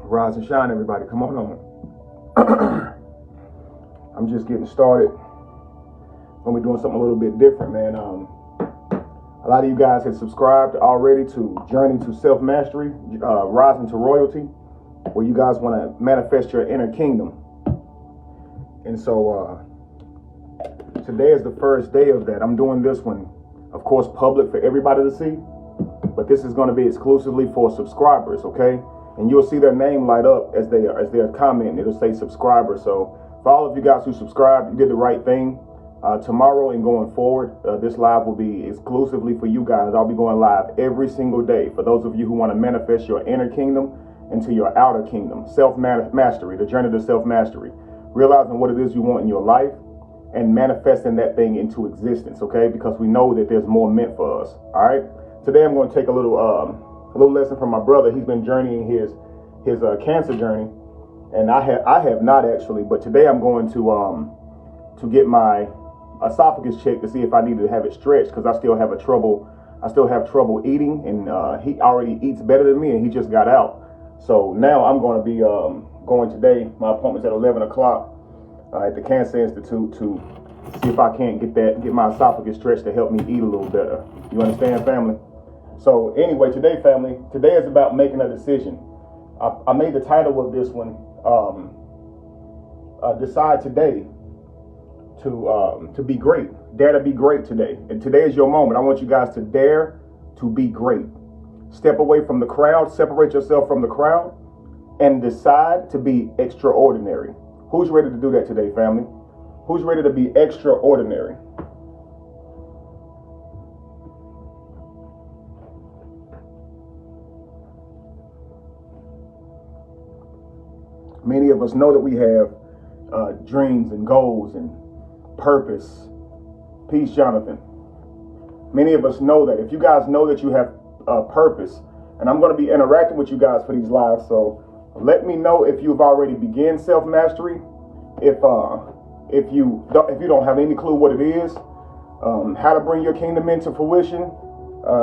Rise and shine, everybody. Come on. I'm just getting started. I'm gonna be doing something a little bit different, man. A lot of you guys have subscribed already to Journey to Self Mastery, Rising to Royalty, where you guys want to manifest your inner kingdom. And so today is the first day of that. I'm doing this one, of course, public for everybody to see, but this is going to be exclusively for subscribers, okay? And you'll see their name light up as they're commenting. It'll say subscriber. So for all of you guys who subscribed, you did the right thing. Tomorrow and going forward, this live will be exclusively for you guys. I'll be going live every single day for those of you who want to manifest your inner kingdom into your outer kingdom. Self-mastery, the journey to self-mastery. Realizing what it is you want in your life and manifesting that thing into existence, okay? Because we know that there's more meant for us, all right? Today I'm going to take a little lesson from my brother. He's been journeying his cancer journey, and I have not actually, but today I'm going to get my esophagus checked to see if I need to have it stretched, because I still have trouble eating, and he already eats better than me, and he just got out. So now I'm going to be going today. My appointment's at 11 o'clock at the Cancer Institute to see if I can't get my esophagus stretched to help me eat a little better. You understand, family? So anyway, today is about making a decision. I made the title of this one, Decide Today to be great. Dare to be great today. And today is your moment. I want you guys to dare to be great. Step away from the crowd, separate yourself from the crowd, and decide to be extraordinary. Who's ready to do that today, family? Who's ready to be extraordinary? Many of us know that we have dreams and goals and purpose. Peace, Jonathan. Many of us know that. If you guys know that you have purpose, and I'm going to be interacting with you guys for these lives, so let me know if you've already begun self-mastery. If you don't have any clue what it is, how to bring your kingdom into fruition,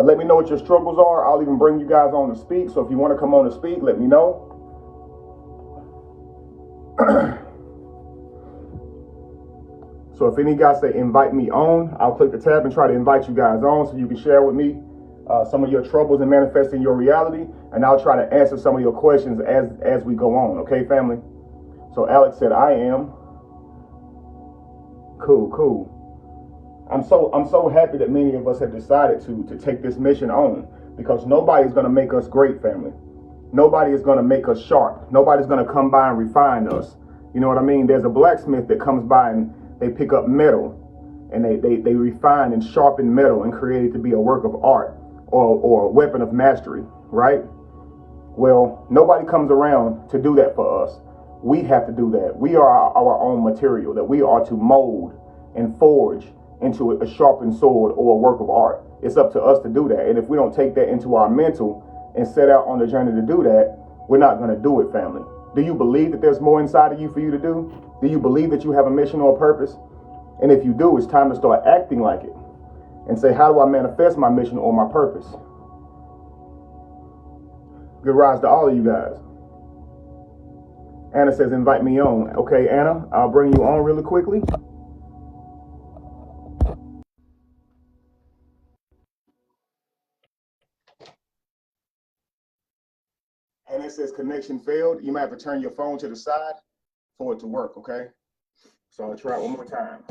let me know what your struggles are. I'll even bring you guys on to speak. So if you want to come on to speak, let me know. So if any guys say invite me on, I'll click the tab and try to invite you guys on so you can share with me some of your troubles in manifesting your reality, and I'll try to answer some of your questions as we go on. Okay, family? So Alex said, I am. Cool. I'm so happy that many of us have decided to take this mission on, because nobody's going to make us great, family. Nobody is going to make us sharp. Nobody's going to come by and refine us. You know what I mean? There's a blacksmith that comes by and they pick up metal and they refine and sharpen metal and create it to be a work of art or a weapon of mastery, right? Well, nobody comes around to do that for us. We have to do that. We are our own material that we are to mold and forge into a sharpened sword or a work of art. It's up to us to do that. And if we don't take that into our mental and set out on the journey to do that, we're not going to do it, family. Do you believe that there's more inside of you for you to do? Do you believe that you have a mission or a purpose? And if you do, it's time to start acting like it and say, how do I manifest my mission or my purpose? Good rise to all of you guys. Anna says, invite me on. Okay, Anna, I'll bring you on really quickly. And it says connection failed. You might have to turn your phone to the side for it to work, okay? So I'll try it one more time.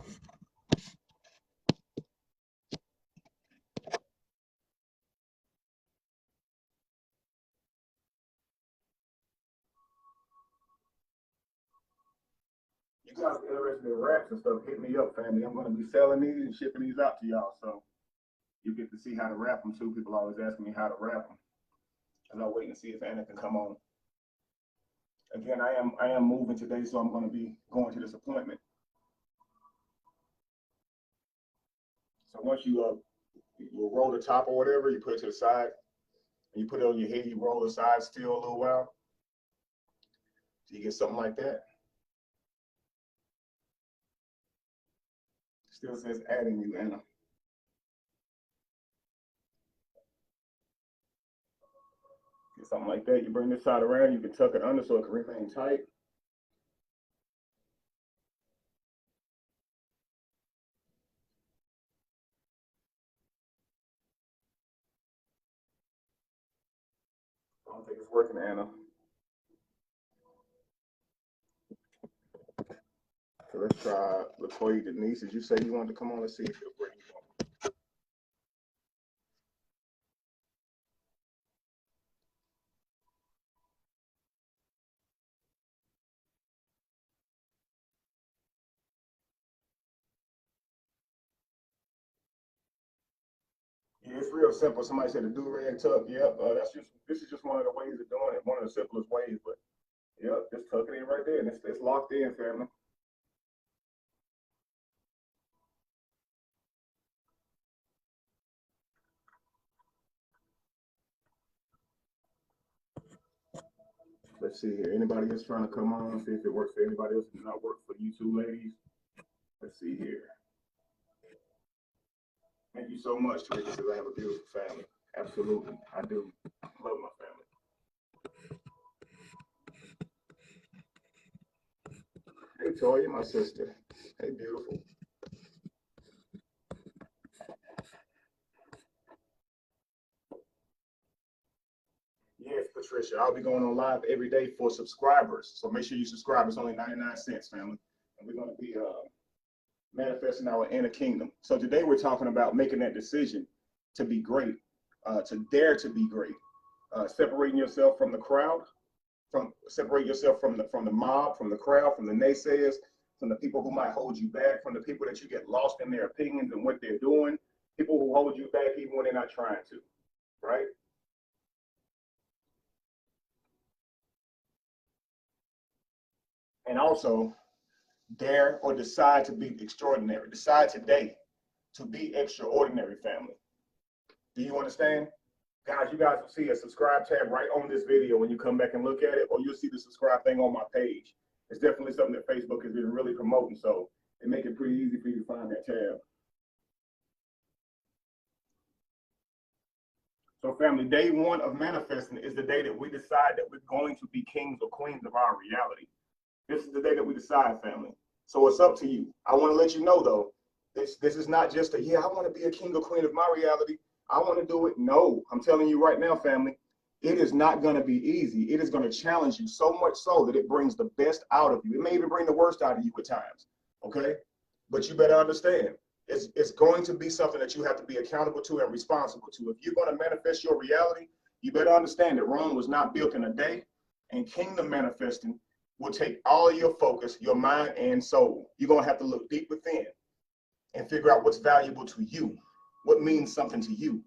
You guys are interested in wraps and stuff, hit me up, family. I'm going to be selling these and shipping these out to y'all, so you get to see how to wrap them too. People always asking me how to wrap them, and I'm waiting to see if Anna can come on. Again, I am moving today, so I'm going to be going to this appointment. So once you roll the top or whatever, you put it to the side, and you put it on your head. You roll the side still a little while, Do you get something like that? Still says adding you, Anna. Get something like that. You bring this side around, you can tuck it under so it can remain tight. I don't think it's working, Anna. So let's try Latoya Denise. Did you say you wanted to come on? Let's see if it'll bring you on. Yeah, it's real simple. Somebody said the do-rag tuck. Yep, this is just one of the ways of doing it. One of the simplest ways, but yep, just tuck it in right there, and it's locked in, family. Let's see here. Anybody else trying to come on? See if it works for anybody else. It does not work for you two ladies. Let's see here. Thank you so much, Teresa. Says I have a beautiful family. Absolutely, I do. Love my family. Hey, Toya, my sister. Hey, beautiful. Yes, Patricia. I'll be going on live every day for subscribers. So make sure you subscribe. It's only 99 cents, family. And we're going to be manifesting our inner kingdom. So today we're talking about making that decision to be great, to dare to be great, separating yourself from the crowd, separate yourself from the mob, from the crowd, from the naysayers, from the people who might hold you back, from the people that you get lost in their opinions and what they're doing, people who hold you back even when they're not trying to, right? And also dare or decide to be extraordinary. Decide today to be extraordinary, family. Do you understand? Guys, you guys will see a subscribe tab right on this video when you come back and look at it, or you'll see the subscribe thing on my page. It's definitely something that Facebook has been really promoting, so it makes it pretty easy for you to find that tab. So family, day one of manifesting is the day that we decide that we're going to be kings or queens of our reality. This is the day that we decide, family. So it's up to you. I want to let you know, though, this is not just a, yeah, I want to be a king or queen of my reality. I want to do it. No, I'm telling you right now, family, it is not going to be easy. It is going to challenge you so much so that it brings the best out of you. It may even bring the worst out of you at times, okay? But you better understand, it's going to be something that you have to be accountable to and responsible to. If you're going to manifest your reality, you better understand that Rome was not built in a day, and kingdom manifesting will take all your focus, your mind and soul. You're going to have to look deep within and figure out what's valuable to you, what means something to you,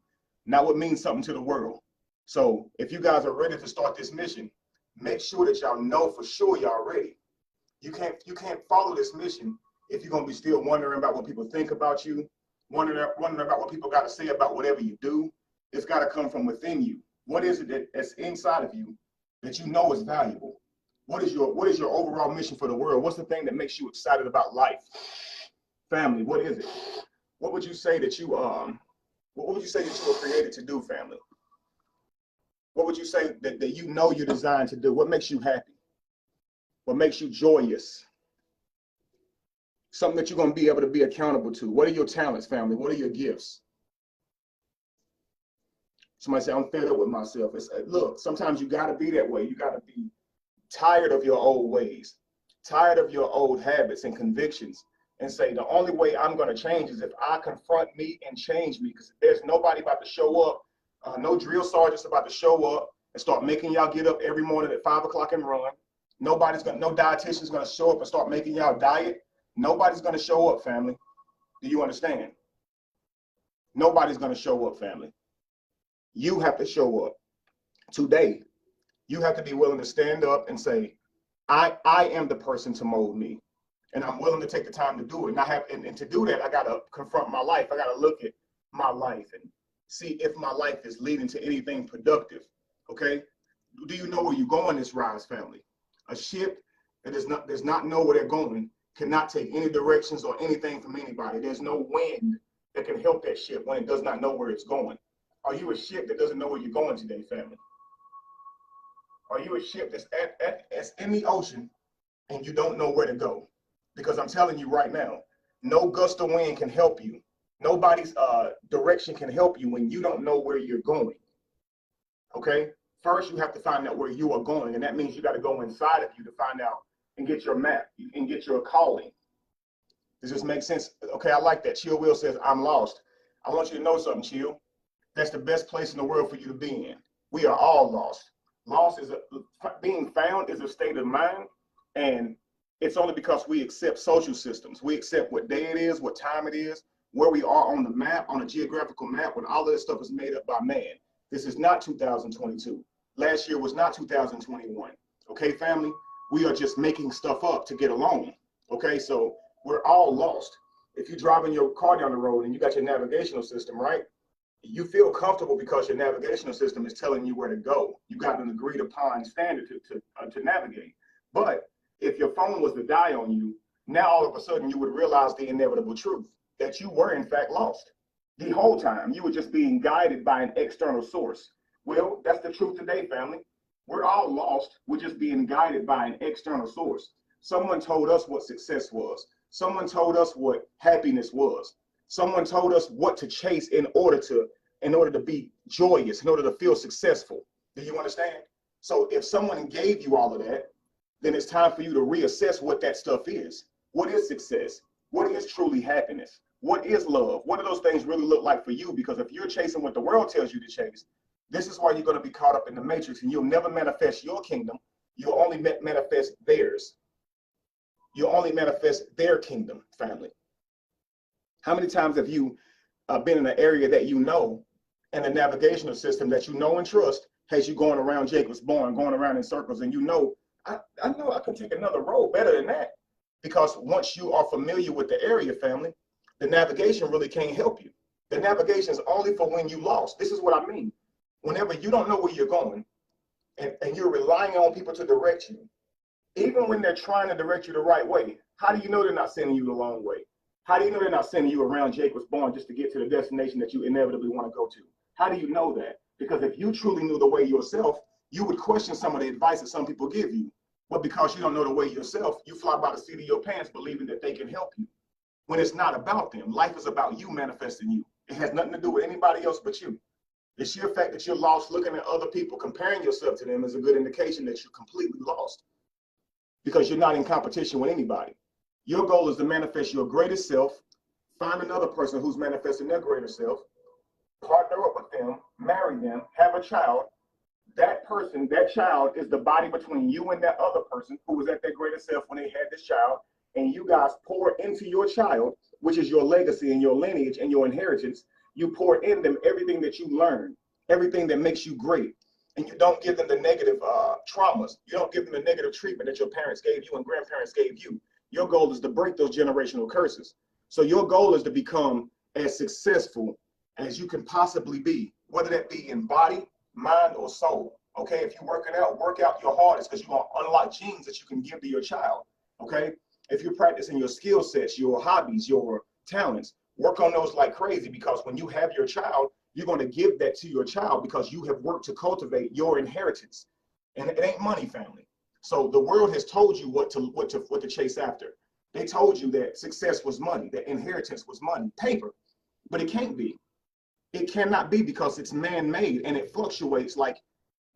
not what means something to the world. So if you guys are ready to start this mission, make sure that y'all know for sure y'all ready. You can't follow this mission if you're going to be still wondering about what people think about you, wondering about what people got to say about whatever you do. It's got to come from within you. What is it that's inside of you that you know is valuable? What is your overall mission for the world? What's the thing that makes you excited about life? Family, what is it? What would you say that you were created to do, family? What would you say that you know you're designed to do? What makes you happy? What makes you joyous? Something that you're going to be able to be accountable to. What are your talents, family? What are your gifts? Somebody say, I'm fed up with myself. Look, sometimes you got to be that way. You got to be tired of your old ways, tired of your old habits and convictions, and say the only way I'm going to change is if I confront me and change me, because there's nobody about to show up, no drill sergeants about to show up and start making y'all get up every morning at 5 o'clock and run. No dietitian's going to show up and start making y'all diet. Nobody's going to show up, family. Do you understand? Nobody's going to show up, family. You have to show up today. You have to be willing to stand up and say, I am the person to mold me. And I'm willing to take the time to do it. And to do that, I got to confront my life. I got to look at my life and see if my life is leading to anything productive. Okay? Do you know where you're going, this rise, family? A ship that does not know where they're going cannot take any directions or anything from anybody. There's no wind that can help that ship when it does not know where it's going. Are you a ship that doesn't know where you're going today, family? Are you a ship that's in the ocean and you don't know where to go? Because I'm telling you right now, no gust of wind can help you. Nobody's direction can help you when you don't know where you're going. Okay? First, you have to find out where you are going, and that means you got to go inside of you to find out and get your map and get your calling. Does this make sense? Okay, I like that. Chill Will says, I'm lost. I want you to know something, Chill. That's the best place in the world for you to be in. We are all lost. Lost is being found is a state of mind, and it's only because we accept social systems. We accept what day it is, what time it is, where we are on the map, on a geographical map, when all of this stuff is made up by man. This is not 2022. Last year was not 2021. Okay, family? We are just making stuff up to get along. Okay, so we're all lost. If you're driving your car down the road and you got your navigational system, right? You feel comfortable because your navigational system is telling you where to go. You got an agreed upon standard to navigate. But if your phone was to die on you, now all of a sudden you would realize the inevitable truth that you were in fact lost. The whole time you were just being guided by an external source. Well, that's the truth today, family. We're all lost. We're just being guided by an external source. Someone told us what success was. Someone told us what happiness was. Someone told us what to chase in order to be joyous, in order to feel successful. Do you understand? So if someone gave you all of that, then it's time for you to reassess what that stuff is. What is success? What is truly happiness? What is love? What do those things really look like for you? Because if you're chasing what the world tells you to chase, this is why you're going to be caught up in the matrix, and you'll never manifest your kingdom. You'll only manifest theirs. You'll only manifest their kingdom, family. How many times have you been in an area that you know, and the navigational system that you know and trust has you going around Jacob's Barn, going around in circles, and you know, I know I can take another road better than that. Because once you are familiar with the area, family, the navigation really can't help you. The navigation is only for when you lost. This is what I mean. Whenever you don't know where you're going and you're relying on people to direct you, even when they're trying to direct you the right way, how do you know they're not sending you the long way? How do you know they're not sending you around Jacob's Barn just to get to the destination that you inevitably want to go to? How do you know that? Because if you truly knew the way yourself, you would question some of the advice that some people give you. But because you don't know the way yourself, you fly by the seat of your pants believing that they can help you. When it's not about them. Life is about you manifesting you. It has nothing to do with anybody else but you. The sheer fact that you're lost looking at other people, comparing yourself to them is a good indication that you're completely lost. Because you're not in competition with anybody. Your goal is to manifest your greatest self, find another person who's manifesting their greater self, partner up with them, marry them, have a child. That person, that child is the body between you and that other person who was at their greater self when they had this child. And you guys pour into your child, which is your legacy and your lineage and your inheritance. You pour in them everything that you learn, everything that makes you great. And you don't give them the negative traumas. You don't give them the negative treatment that your parents gave you and grandparents gave you. Your goal is to break those generational curses. So your goal is to become as successful as you can possibly be, whether that be in body, mind, or soul. Okay, if you're working out, work out your hardest because you're going to unlock genes that you can give to your child. Okay, if you're practicing your skill sets, your hobbies, your talents, work on those like crazy, because when you have your child, you're going to give that to your child because you have worked to cultivate your inheritance. And it ain't money, family. So the world has told you what to chase after. They told you that success was money, that inheritance was money, paper, but it can't be. It cannot be because it's man-made and it fluctuates like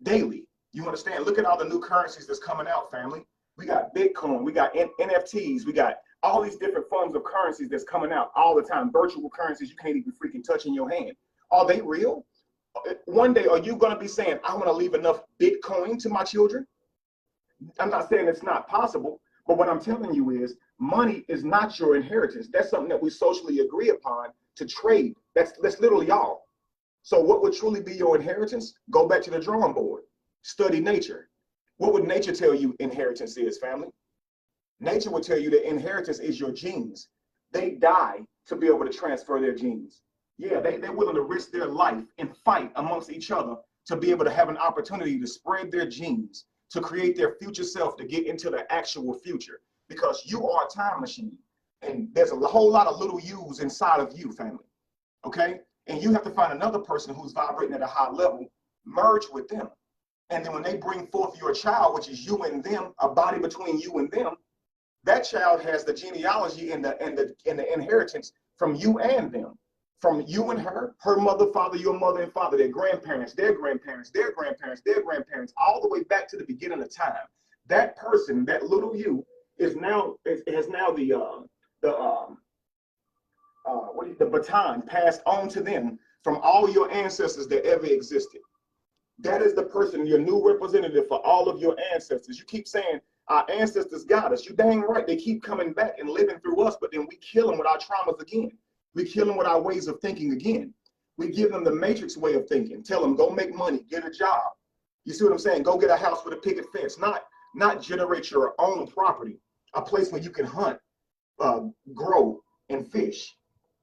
daily. You understand? Look at all the new currencies that's coming out, family. We got Bitcoin, we got NFTs, we got all these different forms of currencies that's coming out all the time. Virtual currencies you can't even freaking touch in your hand. Are they real? One day, are you going to be saying, I want to leave enough Bitcoin to my children? I'm not saying it's not possible, but what I'm telling you is money is not your inheritance. That's something that we socially agree upon to trade. That's literally all. So what would truly be your inheritance? Go back to the drawing board. Study nature. What would nature tell you inheritance is, family? Nature would tell you that inheritance is your genes. They die to be able to transfer their genes. Yeah, they're willing to risk their life and fight amongst each other to be able to have an opportunity to spread their genes, to create their future self, to get into the actual future, because you are a time machine. And there's a whole lot of little yous inside of you, family. Okay? And you have to find another person who's vibrating at a high level, merge with them. And then when they bring forth your child, which is you and them, a body between you and them, that child has the genealogy and the inheritance from you and them, from you and her mother, father, your mother and father, their grandparents, their grandparents, their grandparents, their grandparents, all the way back to the beginning of time. That person, that little you, is now has now the baton passed on to them from all your ancestors that ever existed. That is the person, your new representative for all of your ancestors. You keep saying our ancestors got us. You dang right. They keep coming back and living through us, but then we kill them with our traumas again. We kill them with our ways of thinking again. We give them the matrix way of thinking. Tell them, go make money, get a job. You see what I'm saying? Go get a house with a picket fence. Not generate your own property, a place where you can hunt, grow, and fish.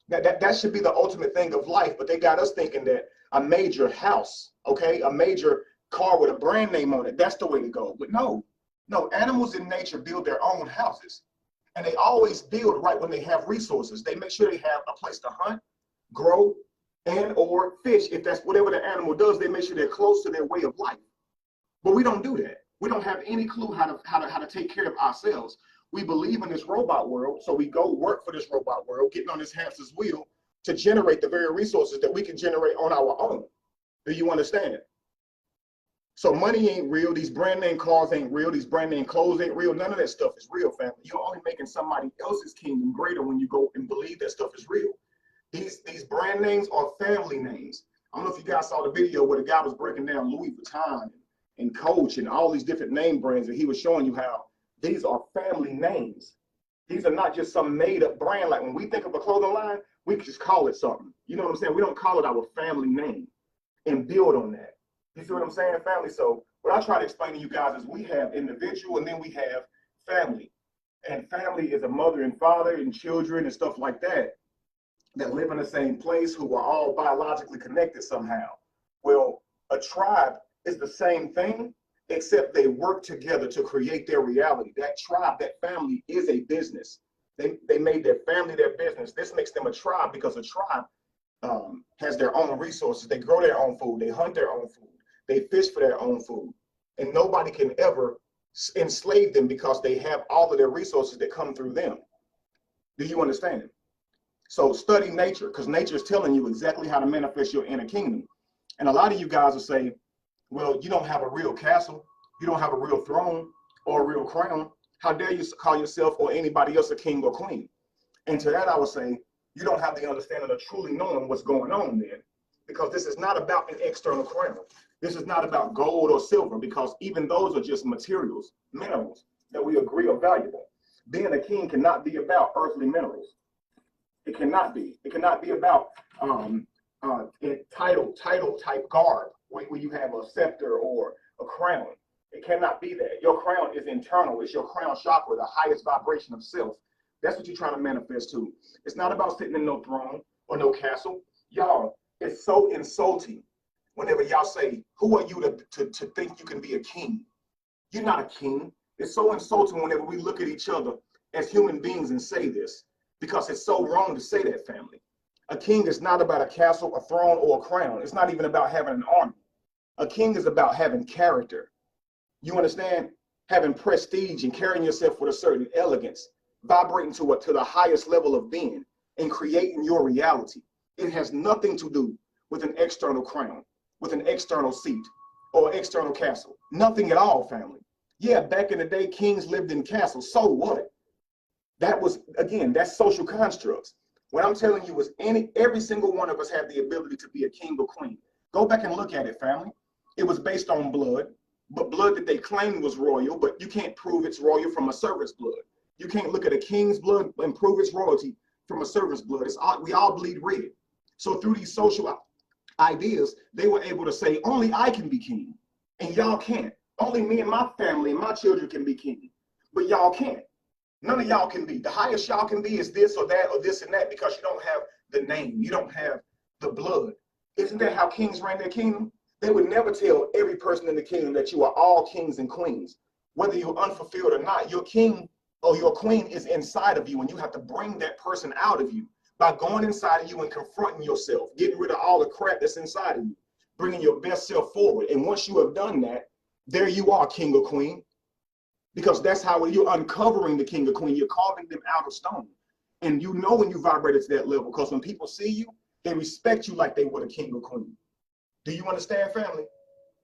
That should be the ultimate thing of life, but they got us thinking that a major house, okay, a major car with a brand name on it, that's the way to go. But no, animals in nature build their own houses, and they always build right when they have resources. They make sure they have a place to hunt, grow, and or fish. If that's whatever the animal does, they make sure they're close to their way of life. But we don't do that. We don't have any clue how to take care of ourselves. We believe in this robot world, so we go work for this robot world, getting on this hamster's wheel to generate the very resources that we can generate on our own. Do you understand? So money ain't real. These brand name cars ain't real. These brand name clothes ain't real. None of that stuff is real, family. You're only making somebody else's kingdom greater when you go and believe that stuff is real. These brand names are family names. I don't know if you guys saw the video where the guy was breaking down Louis Vuitton and Coach and all these different name brands, and he was showing you how these are family names. These are not just some made up brand. Like when we think of a clothing line, we just call it something. You know what I'm saying? We don't call it our family name and build on that. You see what I'm saying, family? So what I try to explain to you guys is we have individual and then we have family. And family is a mother and father and children and stuff like that live in the same place, who are all biologically connected somehow. Well, a tribe is the same thing, except they work together to create their reality. That tribe, that family is a business. They made their family their business. This makes them a tribe because a tribe has their own resources. They grow their own food. They hunt their own food. They fish for their own food. And nobody can ever enslave them because they have all of their resources that come through them. Do you understand? So study nature, because nature is telling you exactly how to manifest your inner kingdom. And a lot of you guys will say, well, you don't have a real castle. You don't have a real throne or a real crown. How dare you call yourself or anybody else a king or queen? And to that, I would say, you don't have the understanding of truly knowing what's going on then, because this is not about an external crown. This is not about gold or silver, because even those are just materials, minerals that we agree are valuable. Being a king cannot be about earthly minerals. It cannot be. It cannot be about title type guard where you have a scepter or a crown. It cannot be that. Your crown is internal. It's your crown chakra, the highest vibration of self. That's what you're trying to manifest to. It's not about sitting in no throne or no castle. Y'all, it's so insulting whenever y'all say, who are you to think you can be a king? You're not a king. It's so insulting whenever we look at each other as human beings and say this, because it's so wrong to say that, family. A king is not about a castle, a throne, or a crown. It's not even about having an army. A king is about having character. You understand? Having prestige and carrying yourself with a certain elegance, vibrating to the highest level of being and creating your reality. It has nothing to do with an external crown, with an external seat, or external castle. Nothing at all, family. Yeah, back in the day, kings lived in castles. So what? That was, again, that's social constructs. What I'm telling you is every single one of us have the ability to be a king or queen. Go back and look at it, family. It was based on blood, but blood that they claimed was royal, but you can't prove it's royal from a servant's blood. You can't look at a king's blood and prove its royalty from a servant's blood. We all bleed red. So through these social ideas, they were able to say, only I can be king, and y'all can't. Only me and my family and my children can be king, but y'all can't. None of y'all can be. The highest y'all can be is this or that or this and that, because you don't have the name. You don't have the blood. Isn't that how kings ran their kingdom? They would never tell every person in the kingdom that you are all kings and queens. Whether you're unfulfilled or not, your king or your queen is inside of you, and you have to bring that person out of you by going inside of you and confronting yourself, getting rid of all the crap that's inside of you, bringing your best self forward. And once you have done that, there you are, king or queen, because that's how you're uncovering the king or queen. You're carving them out of stone. And you know when you vibrate to that level, because when people see you, they respect you like they were the king or queen. Do you understand, family?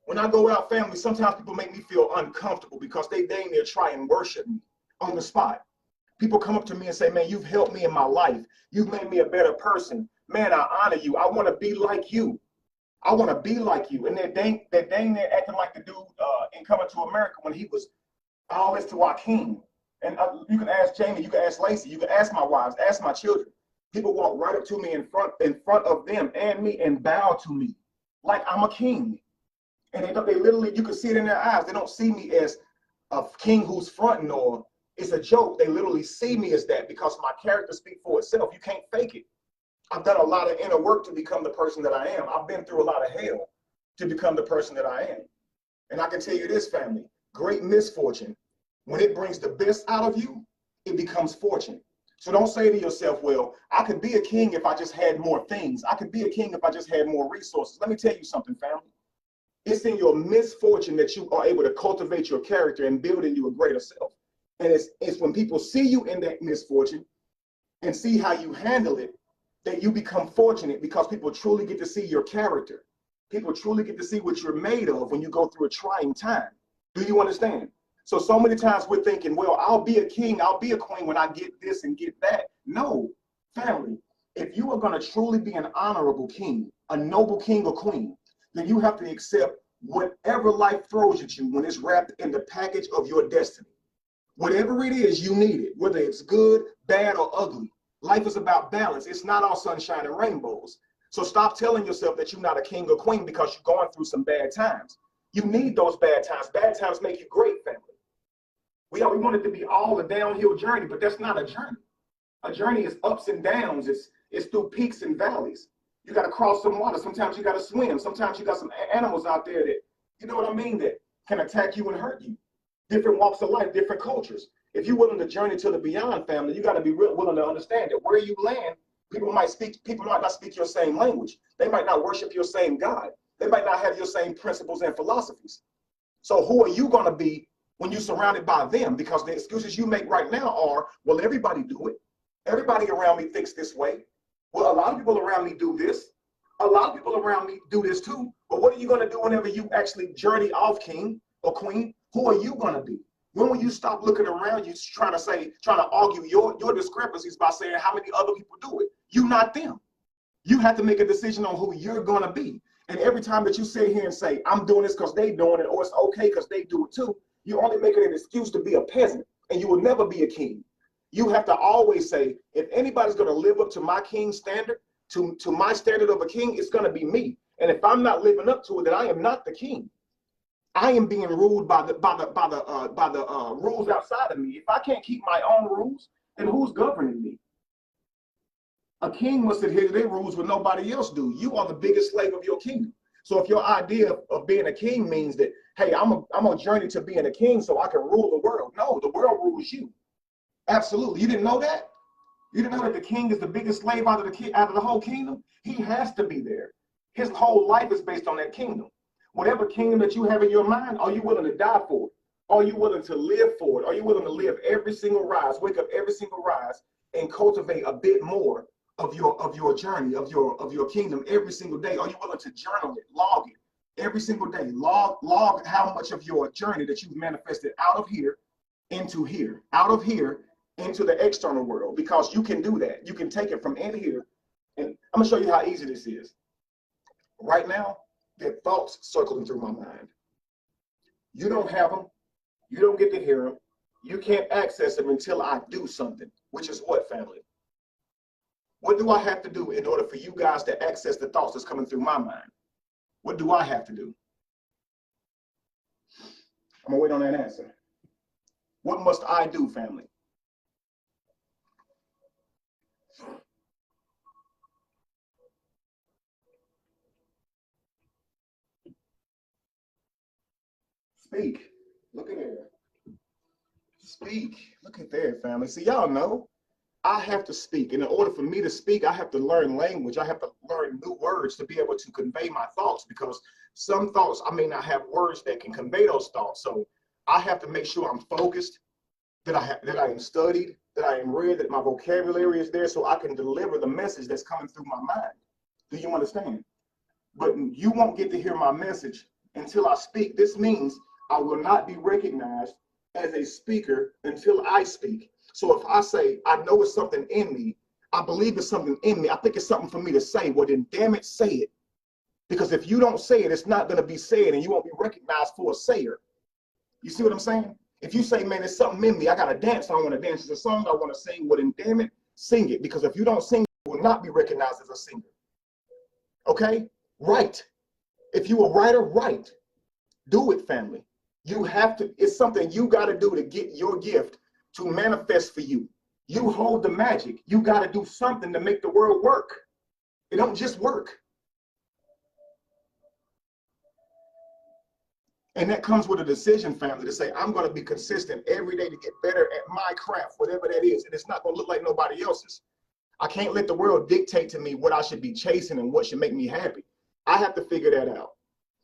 When I go out, family, sometimes people make me feel uncomfortable because they dang near try and worship me on the spot. People come up to me and say, man, you've helped me in my life. You've made me a better person. Man, I honor you. I want to be like you. I want to be like you. And they're dang near acting like the dude in Coming to America when he was all this to Joaquin. And you can ask Jamie, you can ask Lacey, you can ask my wives, ask my children. People walk right up to me in front of them and me and bow to me like I'm a king. And they literally, you can see it in their eyes. They don't see me as a king who's fronting or it's a joke. They literally see me as that because my character speaks for itself. You can't fake it. I've done a lot of inner work to become the person that I am. I've been through a lot of hell to become the person that I am. And I can tell you this, family, great misfortune, when it brings the best out of you, it becomes fortune. So don't say to yourself, well, I could be a king if I just had more things. I could be a king if I just had more resources. Let me tell you something, family. It's in your misfortune that you are able to cultivate your character and build in you a greater self. And it's when people see you in that misfortune and see how you handle it, that you become fortunate, because people truly get to see your character. People truly get to see what you're made of when you go through a trying time. Do you understand? So many times we're thinking, well, I'll be a king, I'll be a queen when I get this and get that. No, family, if you are going to truly be an honorable king, a noble king or queen, then you have to accept whatever life throws at you when it's wrapped in the package of your destiny. Whatever it is, you need it, whether it's good, bad, or ugly. Life is about balance. It's not all sunshine and rainbows. So stop telling yourself that you're not a king or queen because you're going through some bad times. You need those bad times. Bad times make you great, family. We want it to be all a downhill journey, but that's not a journey. A journey is ups and downs. It's through peaks and valleys. You got to cross some water. Sometimes you got to swim. Sometimes you got some animals out there that, you know what I mean, that can attack you and hurt you. Different walks of life, different cultures. If you're willing to journey to the beyond, family, you got to be willing to understand that where you land, people might not speak your same language. They might not worship your same God. They might not have your same principles and philosophies. So who are you going to be when you're surrounded by them? Because the excuses you make right now are, well, everybody do it. Everybody around me thinks this way. Well, a lot of people around me do this. A lot of people around me do this too. But what are you going to do whenever you actually journey off, king or queen? Who are you going to be? When will you stop looking around you trying to argue your discrepancies by saying how many other people do it? You not them. You have to make a decision on who you're going to be. And every time that you sit here and say, I'm doing this because they doing it, or it's okay because they do it too, you're only making an excuse to be a peasant, and you will never be a king. You have to always say, if anybody's going to live up to my king standard, to my standard of a king, it's going to be me. And if I'm not living up to it, then I am not the king. I am being ruled by the rules outside of me. If I can't keep my own rules, then who's governing me? A king must adhere to their rules when nobody else do. You are the biggest slave of your kingdom. So if your idea of being a king means that, hey, I'm a journey to being a king so I can rule the world. No, the world rules you. Absolutely. You didn't know that? You didn't know that the king is the biggest slave out of the whole kingdom? He has to be there. His whole life is based on that kingdom. Whatever kingdom that you have in your mind, are you willing to die for it? Are you willing to live for it? Are you willing to live every single rise, wake up every single rise, and cultivate a bit more of your journey, of your kingdom every single day? Are you willing to journal it, log it every single day? Log how much of your journey that you've manifested out of here, out of here into the external world, because you can do that. You can take it from in here. And I'm gonna show you how easy this is. Right now, there are thoughts circling through my mind. You don't have them. You don't get to hear them. You can't access them until I do something, which is what, family? What do I have to do in order for you guys to access the thoughts that's coming through my mind? What do I have to do? I'm gonna wait on that answer. What must I do, family? Speak. Look at there. Speak. Look at there, family. See, y'all know I have to speak. And in order for me to speak, I have to learn language. I have to learn new words to be able to convey my thoughts, because some thoughts, I may not have words that can convey those thoughts. So I have to make sure I'm focused, that I am studied, that I am read, that my vocabulary is there so I can deliver the message that's coming through my mind. Do you understand? But you won't get to hear my message until I speak. This means I will not be recognized as a speaker until I speak. So if I say, I know it's something in me, I believe it's something in me, I think it's something for me to say, well then damn it, say it. Because if you don't say it, it's not going to be said and you won't be recognized for a sayer. You see what I'm saying? If you say, man, there's something in me, I got to dance, I want to dance, it's a song I want to sing, well then damn it, sing it. Because if you don't sing, you will not be recognized as a singer. Okay? Write. If you a writer, write. Do it, family. You have to, it's something you got to do to get your gift to manifest for you. You hold the magic. You got to do something to make the world work. It don't just work. And that comes with a decision, family, to say, I'm going to be consistent every day to get better at my craft, whatever that is. And it's not going to look like nobody else's. I can't let the world dictate to me what I should be chasing and what should make me happy. I have to figure that out.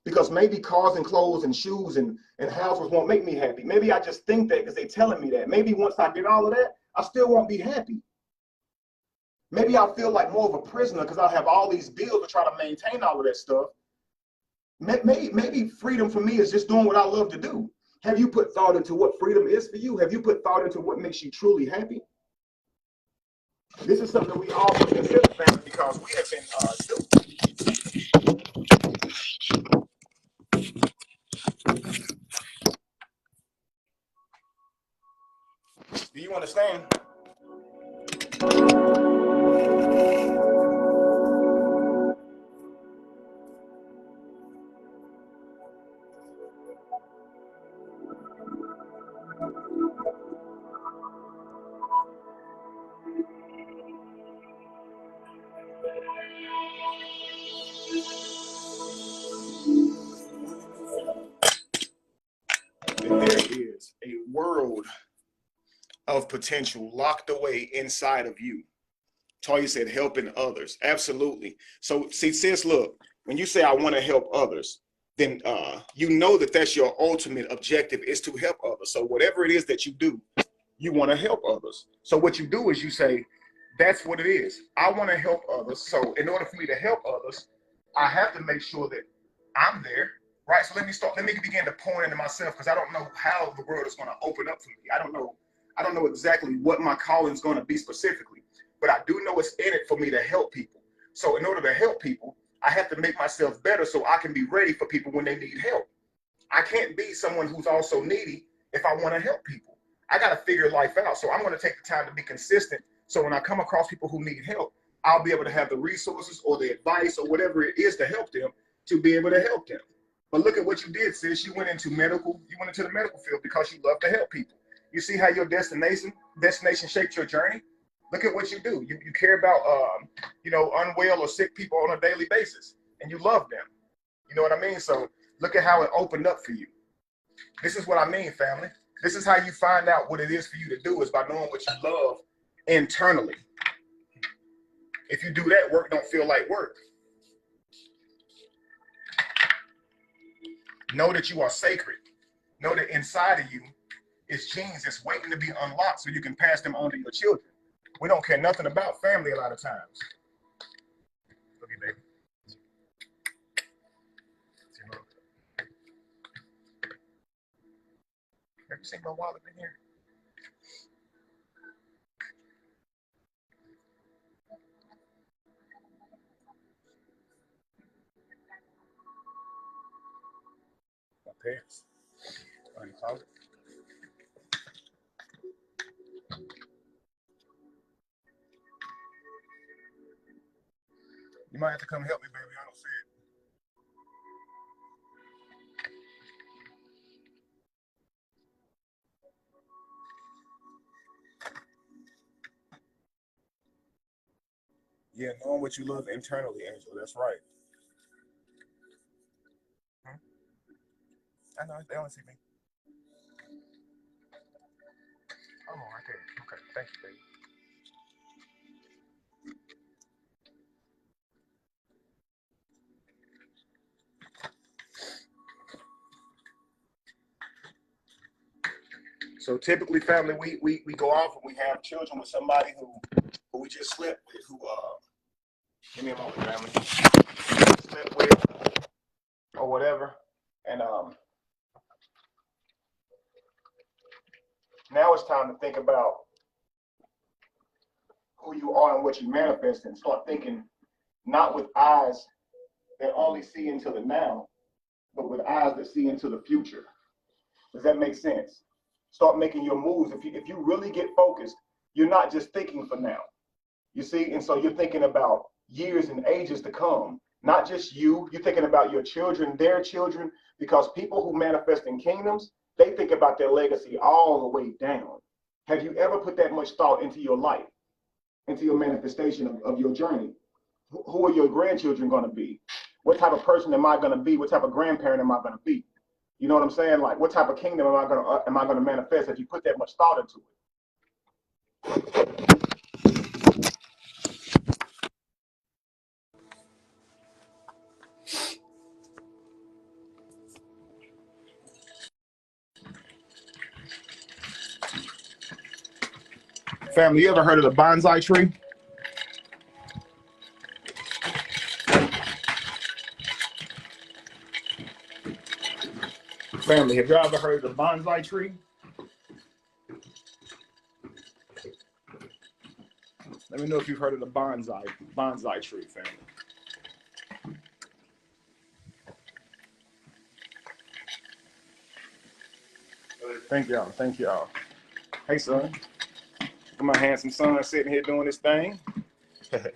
Because maybe cars and clothes and shoes and houses won't make me happy. Maybe I just think that because they're telling me that. Maybe once I get all of that, I still won't be happy. Maybe I'll feel like more of a prisoner because I'll have all these bills to try to maintain all of that stuff. Maybe freedom for me is just doing what I love to do. Have you put thought into what freedom is for you? Have you put thought into what makes you truly happy? This is something we all must consider, family, because we have been duped. Do you understand? And there is a world of potential locked away inside of you. Toya said, helping others. Absolutely. So see, sis, look, when you say I want to help others, then you know that that's your ultimate objective, is to help others. So whatever it is that you do, you want to help others. So what you do is you say, that's what it is. I want to help others. So in order for me to help others, I have to make sure that I'm there. Right. So let me begin to point into myself, because I don't know how the world is going to open up for me. I don't know exactly what my calling is going to be specifically, but I do know it's in it for me to help people. So in order to help people, I have to make myself better so I can be ready for people when they need help. I can't be someone who's also needy if I want to help people. I got to figure life out. So I'm going to take the time to be consistent. So when I come across people who need help, I'll be able to have the resources or the advice or whatever it is to help them, to be able to help them. But look at what you did, sis. You went into the medical field because you love to help people. You see how your destination shaped your journey? Look at what you do. You care about unwell or sick people on a daily basis, and you love them. You know what I mean? So look at how it opened up for you. This is what I mean, family. This is how you find out what it is for you to do, is by knowing what you love internally. If you do that, work don't feel like work. Know that you are sacred. Know that inside of you is genes that's waiting to be unlocked so you can pass them on to your children. We don't care nothing about family a lot of times. Look at baby. Have you seen my wallet in here? My pants. Uncloset. You might have to come help me, baby. I don't see it. Yeah, knowing what you love internally, Angela. That's right. I know, they only see me. Oh, right there. Okay, thank you, baby. So typically, family, we go off and we have children with somebody who we just slept with, who give me a moment, family, slept with or whatever, and now it's time to think about who you are and what you manifest, and start thinking not with eyes that only see into the now, but with eyes that see into the future. Does that make sense? Start making your moves. If you really get focused, you're not just thinking for now. You see, and so you're thinking about years and ages to come. Not just you. You're thinking about your children, their children, because people who manifest in kingdoms, they think about their legacy all the way down. Have you ever put that much thought into your life, into your manifestation of your journey? Who are your grandchildren going to be? What type of person am I going to be? What type of grandparent am I going to be? You know what I'm saying? Like, what type of kingdom am I going to manifest if you put that much thought into it? Family, you ever heard of the bonsai tree? Family, have y'all ever heard of the bonsai tree? Let me know if you've heard of the bonsai tree, family. Thank y'all. Thank y'all. Hey, son. My handsome son sitting here doing this thing. Yes.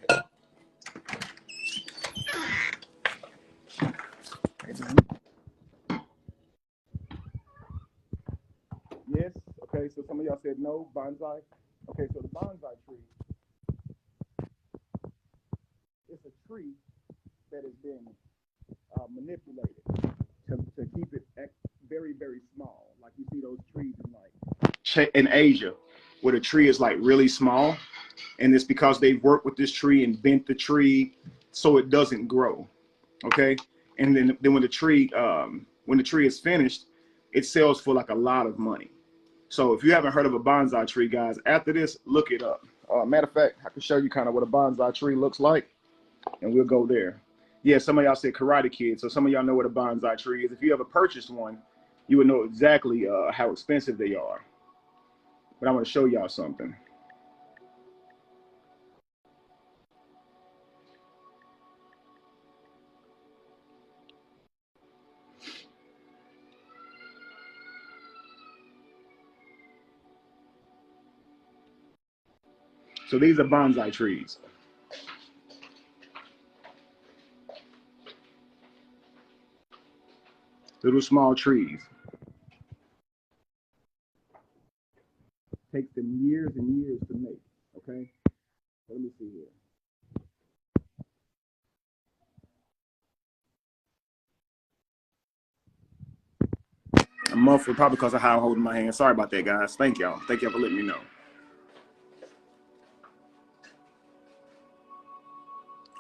Okay. So some of y'all said no bonsai. Okay. So the bonsai tree, it's a tree that has been manipulated to keep it very, very small. Like you see those trees in Asia, where the tree is like really small, and it's because they've worked with this tree and bent the tree so it doesn't grow. Okay. And then when the tree is finished, it sells for like a lot of money. So if you haven't heard of a bonsai tree, guys, after this, look it up. Matter of fact, I can show you kind of what a bonsai tree looks like, and we'll go there. Yeah, some of y'all said Karate Kid, so some of y'all know what a bonsai tree is. If you ever purchased one, you would know exactly how expensive they are. But I want to show y'all something. So these are bonsai trees. Little small trees. Takes them years and years to make, okay? So let me see here. I'm muffled probably because of how I'm holding my hand. Sorry about that, guys. Thank y'all. Thank y'all for letting me know.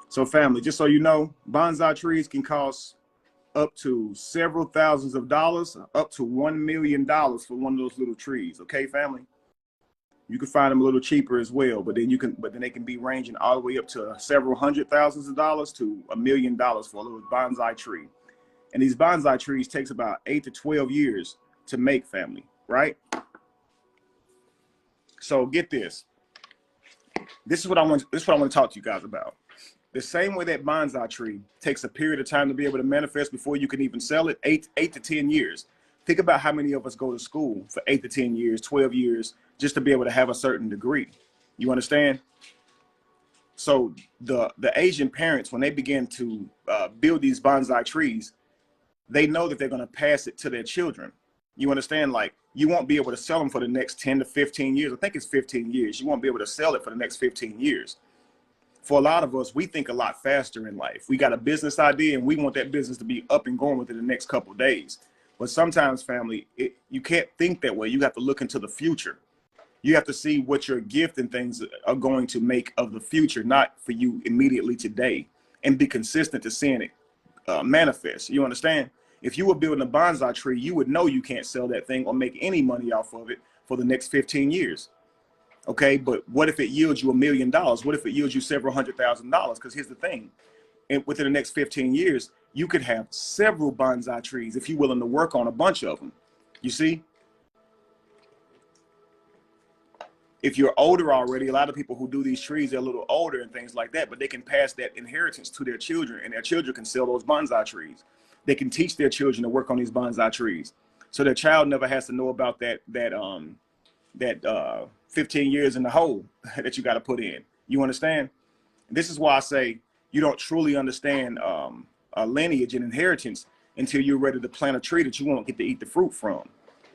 So family, just so you know, bonsai trees can cost up to several thousands of dollars, up to $1 million for one of those little trees. Okay, family? You can find them a little cheaper as well, but then they can be ranging all the way up to several hundred thousands of dollars to $1 million for a little bonsai tree. And these bonsai trees takes about 8 to 12 years to make, family, right? So get this. This is what I want to talk to you guys about. The same way that bonsai tree takes a period of time to be able to manifest before you can even sell it, 8 to 10 years. Think about how many of us go to school for 8 to 10 years, 12 years, just to be able to have a certain degree. You understand? So the Asian parents, when they begin to build these bonsai trees, they know that they're going to pass it to their children. You understand? Like, you won't be able to sell them for the next 10 to 15 years. I think it's 15 years. You won't be able to sell it for the next 15 years. For a lot of us, we think a lot faster in life. We got a business idea and we want that business to be up and going within the next couple of days. But sometimes, family, you can't think that way. You have to look into the future. You have to see what your gift and things are going to make of the future, not for you immediately today, and be consistent to seeing it manifest. You understand? If you were building a bonsai tree, you would know you can't sell that thing or make any money off of it for the next 15 years. Okay, but what if it yields you $1 million? What if it yields you several $100,000? Because here's the thing, and within the next 15 years, you could have several bonsai trees if you're willing to work on a bunch of them. You see? If you're older already, a lot of people who do these trees, they're a little older and things like that, but they can pass that inheritance to their children, and their children can sell those bonsai trees. They can teach their children to work on these bonsai trees. So their child never has to know about that 15 years in the hole that you got to put in. You understand? This is why I say you don't truly understand a lineage and inheritance until you're ready to plant a tree that you won't get to eat the fruit from.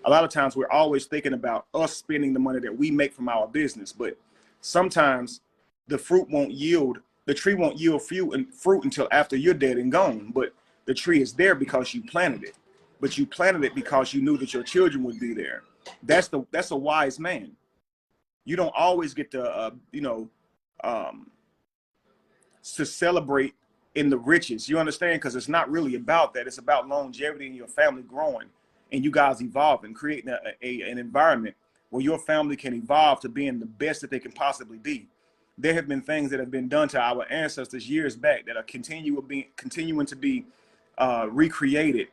A lot of times we're always thinking about us spending the money that we make from our business, but sometimes the fruit won't yield, the tree won't yield fruit until after you're dead and gone. But the tree is there because you planted it. But you planted it because you knew that your children would be there. That's a wise man. You don't always get to to celebrate in the riches. You understand? Because it's not really about that. It's about longevity and your family growing and you guys evolving, creating an environment where your family can evolve to being the best that they can possibly be. There have been things that have been done to our ancestors years back that are continuing to be recreated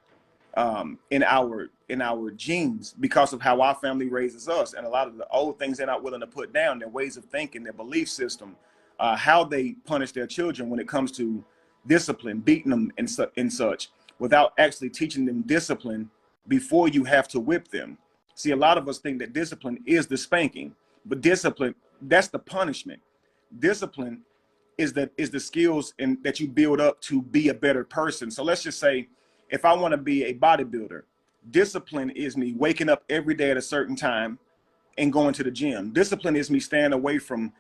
in our genes because of how our family raises us, and a lot of the old things they're not willing to put down, their ways of thinking, their belief system, how they punish their children when it comes to discipline, beating them and such, without actually teaching them discipline before you have to whip them. See, a lot of us think that discipline is the spanking, but discipline, that's the punishment. Discipline is the skills that you build up to be a better person. So let's just say, if I want to be a bodybuilder, discipline is me waking up every day at a certain time and going to the gym. Discipline is me staying away from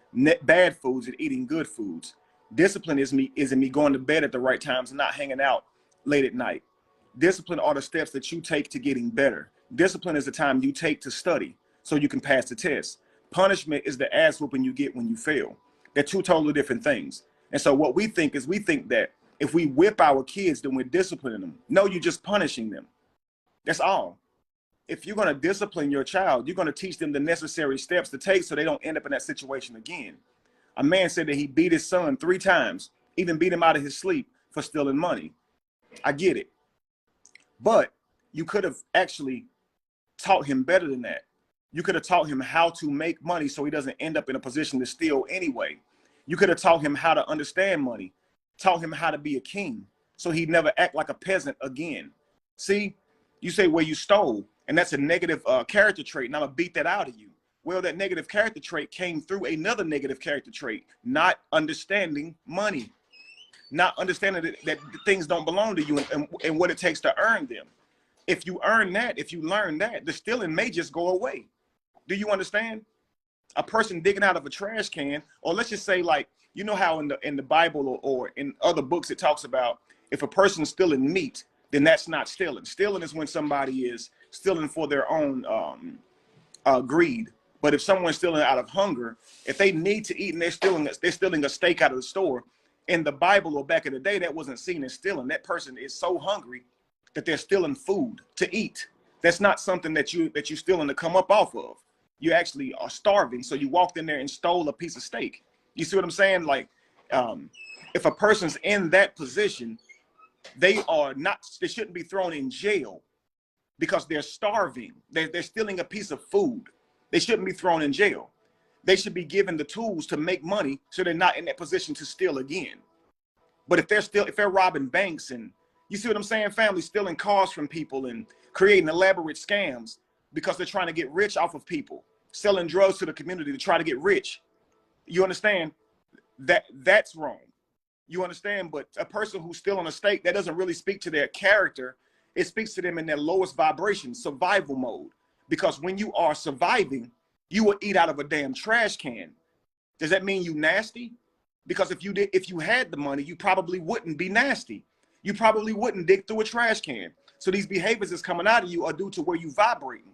bad foods and eating good foods. Discipline is in me going to bed at the right times and not hanging out late at night. Discipline are the steps that you take to getting better. Discipline is the time you take to study so you can pass the test. Punishment is the ass whooping you get when you fail. They're two totally different things. And so what we think that if we whip our kids, then we're disciplining them. No, you're just punishing them. That's all. If you're going to discipline your child, you're going to teach them the necessary steps to take so they don't end up in that situation again. A man said that he beat his son 3 times, even beat him out of his sleep for stealing money. I get it. But you could have actually taught him better than that. You could have taught him how to make money so he doesn't end up in a position to steal anyway. You could have taught him how to understand money, taught him how to be a king so he'd never act like a peasant again. See, you say, well, you stole, and that's a negative character trait, and I'm gonna beat that out of you. Well, that negative character trait came through another negative character trait, not understanding money, not understanding that things don't belong to you and what it takes to earn them. If you earn that, if you learn that, the stealing may just go away. Do you understand? A person digging out of a trash can, or let's just say, like, you know how in the Bible or in other books it talks about if a person's stealing meat, then that's not stealing. Stealing is when somebody is stealing for their own greed. But if someone's stealing out of hunger, if they need to eat and they're stealing a steak out of the store, in the Bible or back in the day, that wasn't seen as stealing. That person is so hungry that they're stealing food to eat. That's not something that you're stealing to come up off of. You actually are starving, so you walked in there and stole a piece of steak. You see what I'm saying? Like, if a person's in that position, they shouldn't be thrown in jail because they're starving. They're stealing a piece of food. They shouldn't be thrown in jail. They should be given the tools to make money so they're not in that position to steal again. But if they're robbing banks, and you see what I'm saying, family, stealing cars from people and creating elaborate scams because they're trying to get rich off of people, selling drugs to the community to try to get rich. You understand? That's wrong. You understand? But a person who's still in a state, that doesn't really speak to their character. It speaks to them in their lowest vibration, survival mode. Because when you are surviving, you will eat out of a damn trash can. Does that mean you nasty? Because if you had the money, you probably wouldn't be nasty. You probably wouldn't dig through a trash can. So these behaviors that's coming out of you are due to where you vibrating.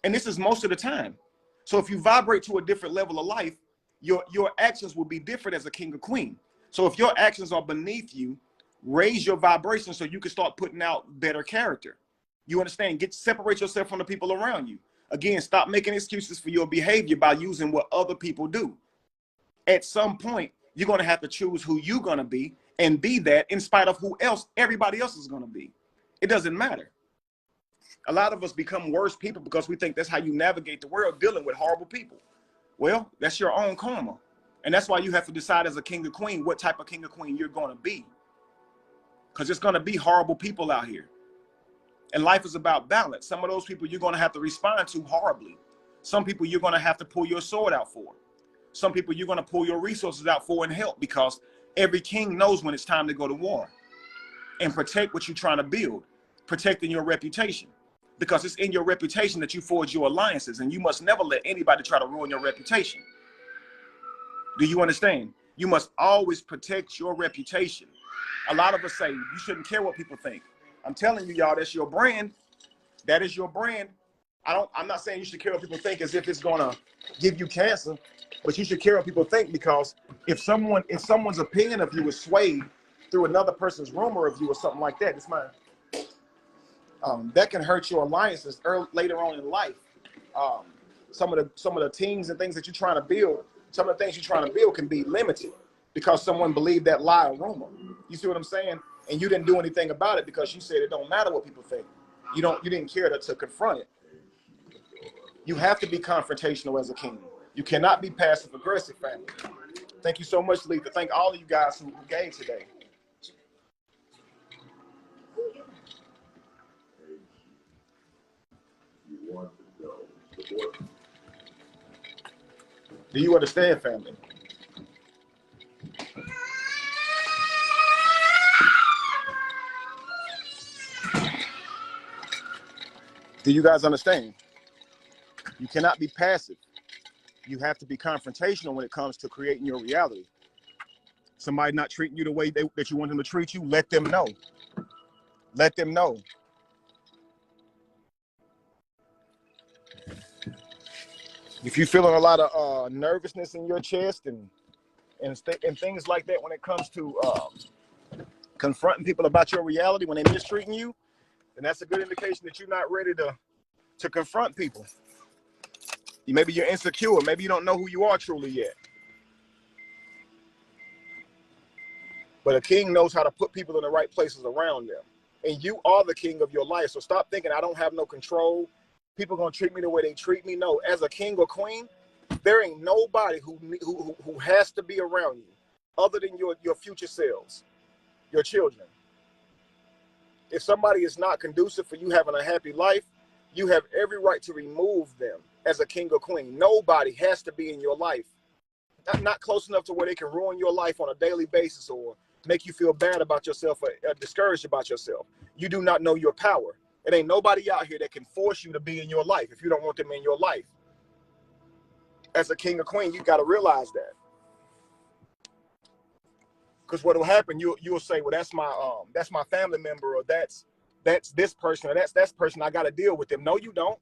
And this is most of the time. So if you vibrate to a different level of life, your actions will be different as a king or queen. So if your actions are beneath you, raise your vibration so you can start putting out better character. You understand? Separate yourself from the people around you. Again, stop making excuses for your behavior by using what other people do. At some point, you're going to have to choose who you're going to be and be that in spite of who else everybody else is going to be. It doesn't matter. A lot of us become worse people because we think that's how you navigate the world, dealing with horrible people. Well, that's your own karma. And that's why you have to decide as a king or queen what type of king or queen you're going to be. Because there's going to be horrible people out here. And life is about balance. Some of those people you're going to have to respond to horribly. Some people you're going to have to pull your sword out for. Some people you're going to pull your resources out for and help, because every king knows when it's time to go to war and protect what you're trying to build, protecting your reputation, because it's in your reputation that you forge your alliances, and you must never let anybody try to ruin your reputation. Do you understand? You must always protect your reputation. A lot of us say you shouldn't care what people think. I'm telling you, y'all, that's your brand. That is your brand. I'm not saying you should care what people think as if it's gonna give you cancer, but you should care what people think, because if someone's opinion of you is swayed through another person's rumor of you or something like that, it's mine. That can hurt your alliances later on in life. Some of the teams and things that you're trying to build, some of the things you're trying to build can be limited because someone believed that lie or rumor. You see what I'm saying? And you didn't do anything about it because you said it don't matter what people think. You didn't care to confront it. You have to be confrontational as a king. You cannot be passive aggressive, family. Thank you so much, Letha. Thank all of you guys who gave today. Do you understand, family? Do you guys understand? You cannot be passive. You have to be confrontational when it comes to creating your reality. Somebody not treating you the way that you want them to treat you, let them know. Let them know. If you're feeling a lot of nervousness in your chest and things like that when it comes to confronting people about your reality when they're mistreating you, then that's a good indication that you're not ready to confront people. Maybe you're insecure. Maybe you don't know who you are truly yet. But a king knows how to put people in the right places around them. And you are the king of your life. So stop thinking I don't have no control. People gonna treat me the way they treat me. No, as a king or queen, there ain't nobody who has to be around you other than your future selves, your children. If somebody is not conducive for you having a happy life, you have every right to remove them as a king or queen. Nobody has to be in your life. Not close enough to where they can ruin your life on a daily basis or make you feel bad about yourself or discouraged about yourself. You do not know your power. It ain't nobody out here that can force you to be in your life if you don't want them in your life. As a king or queen, you got to realize that. Because what will happen, you'll say, well, that's my family member, or that's this person, or that's that person. I got to deal with them. No, you don't.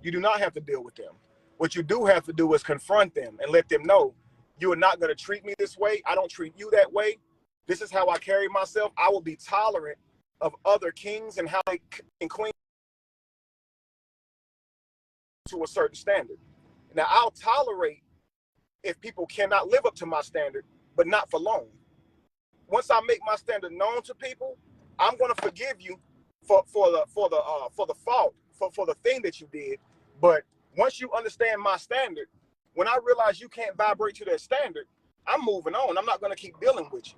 You do not have to deal with them. What you do have to do is confront them and let them know you are not going to treat me this way. I don't treat you that way. This is how I carry myself. I will be tolerant of other kings and how they and queens to a certain standard. Now, I'll tolerate if people cannot live up to my standard, but not for long. Once I make my standard known to people, I'm going to forgive you for the fault, for the thing that you did. But once you understand my standard, when I realize you can't vibrate to that standard, I'm moving on. I'm not going to keep dealing with you.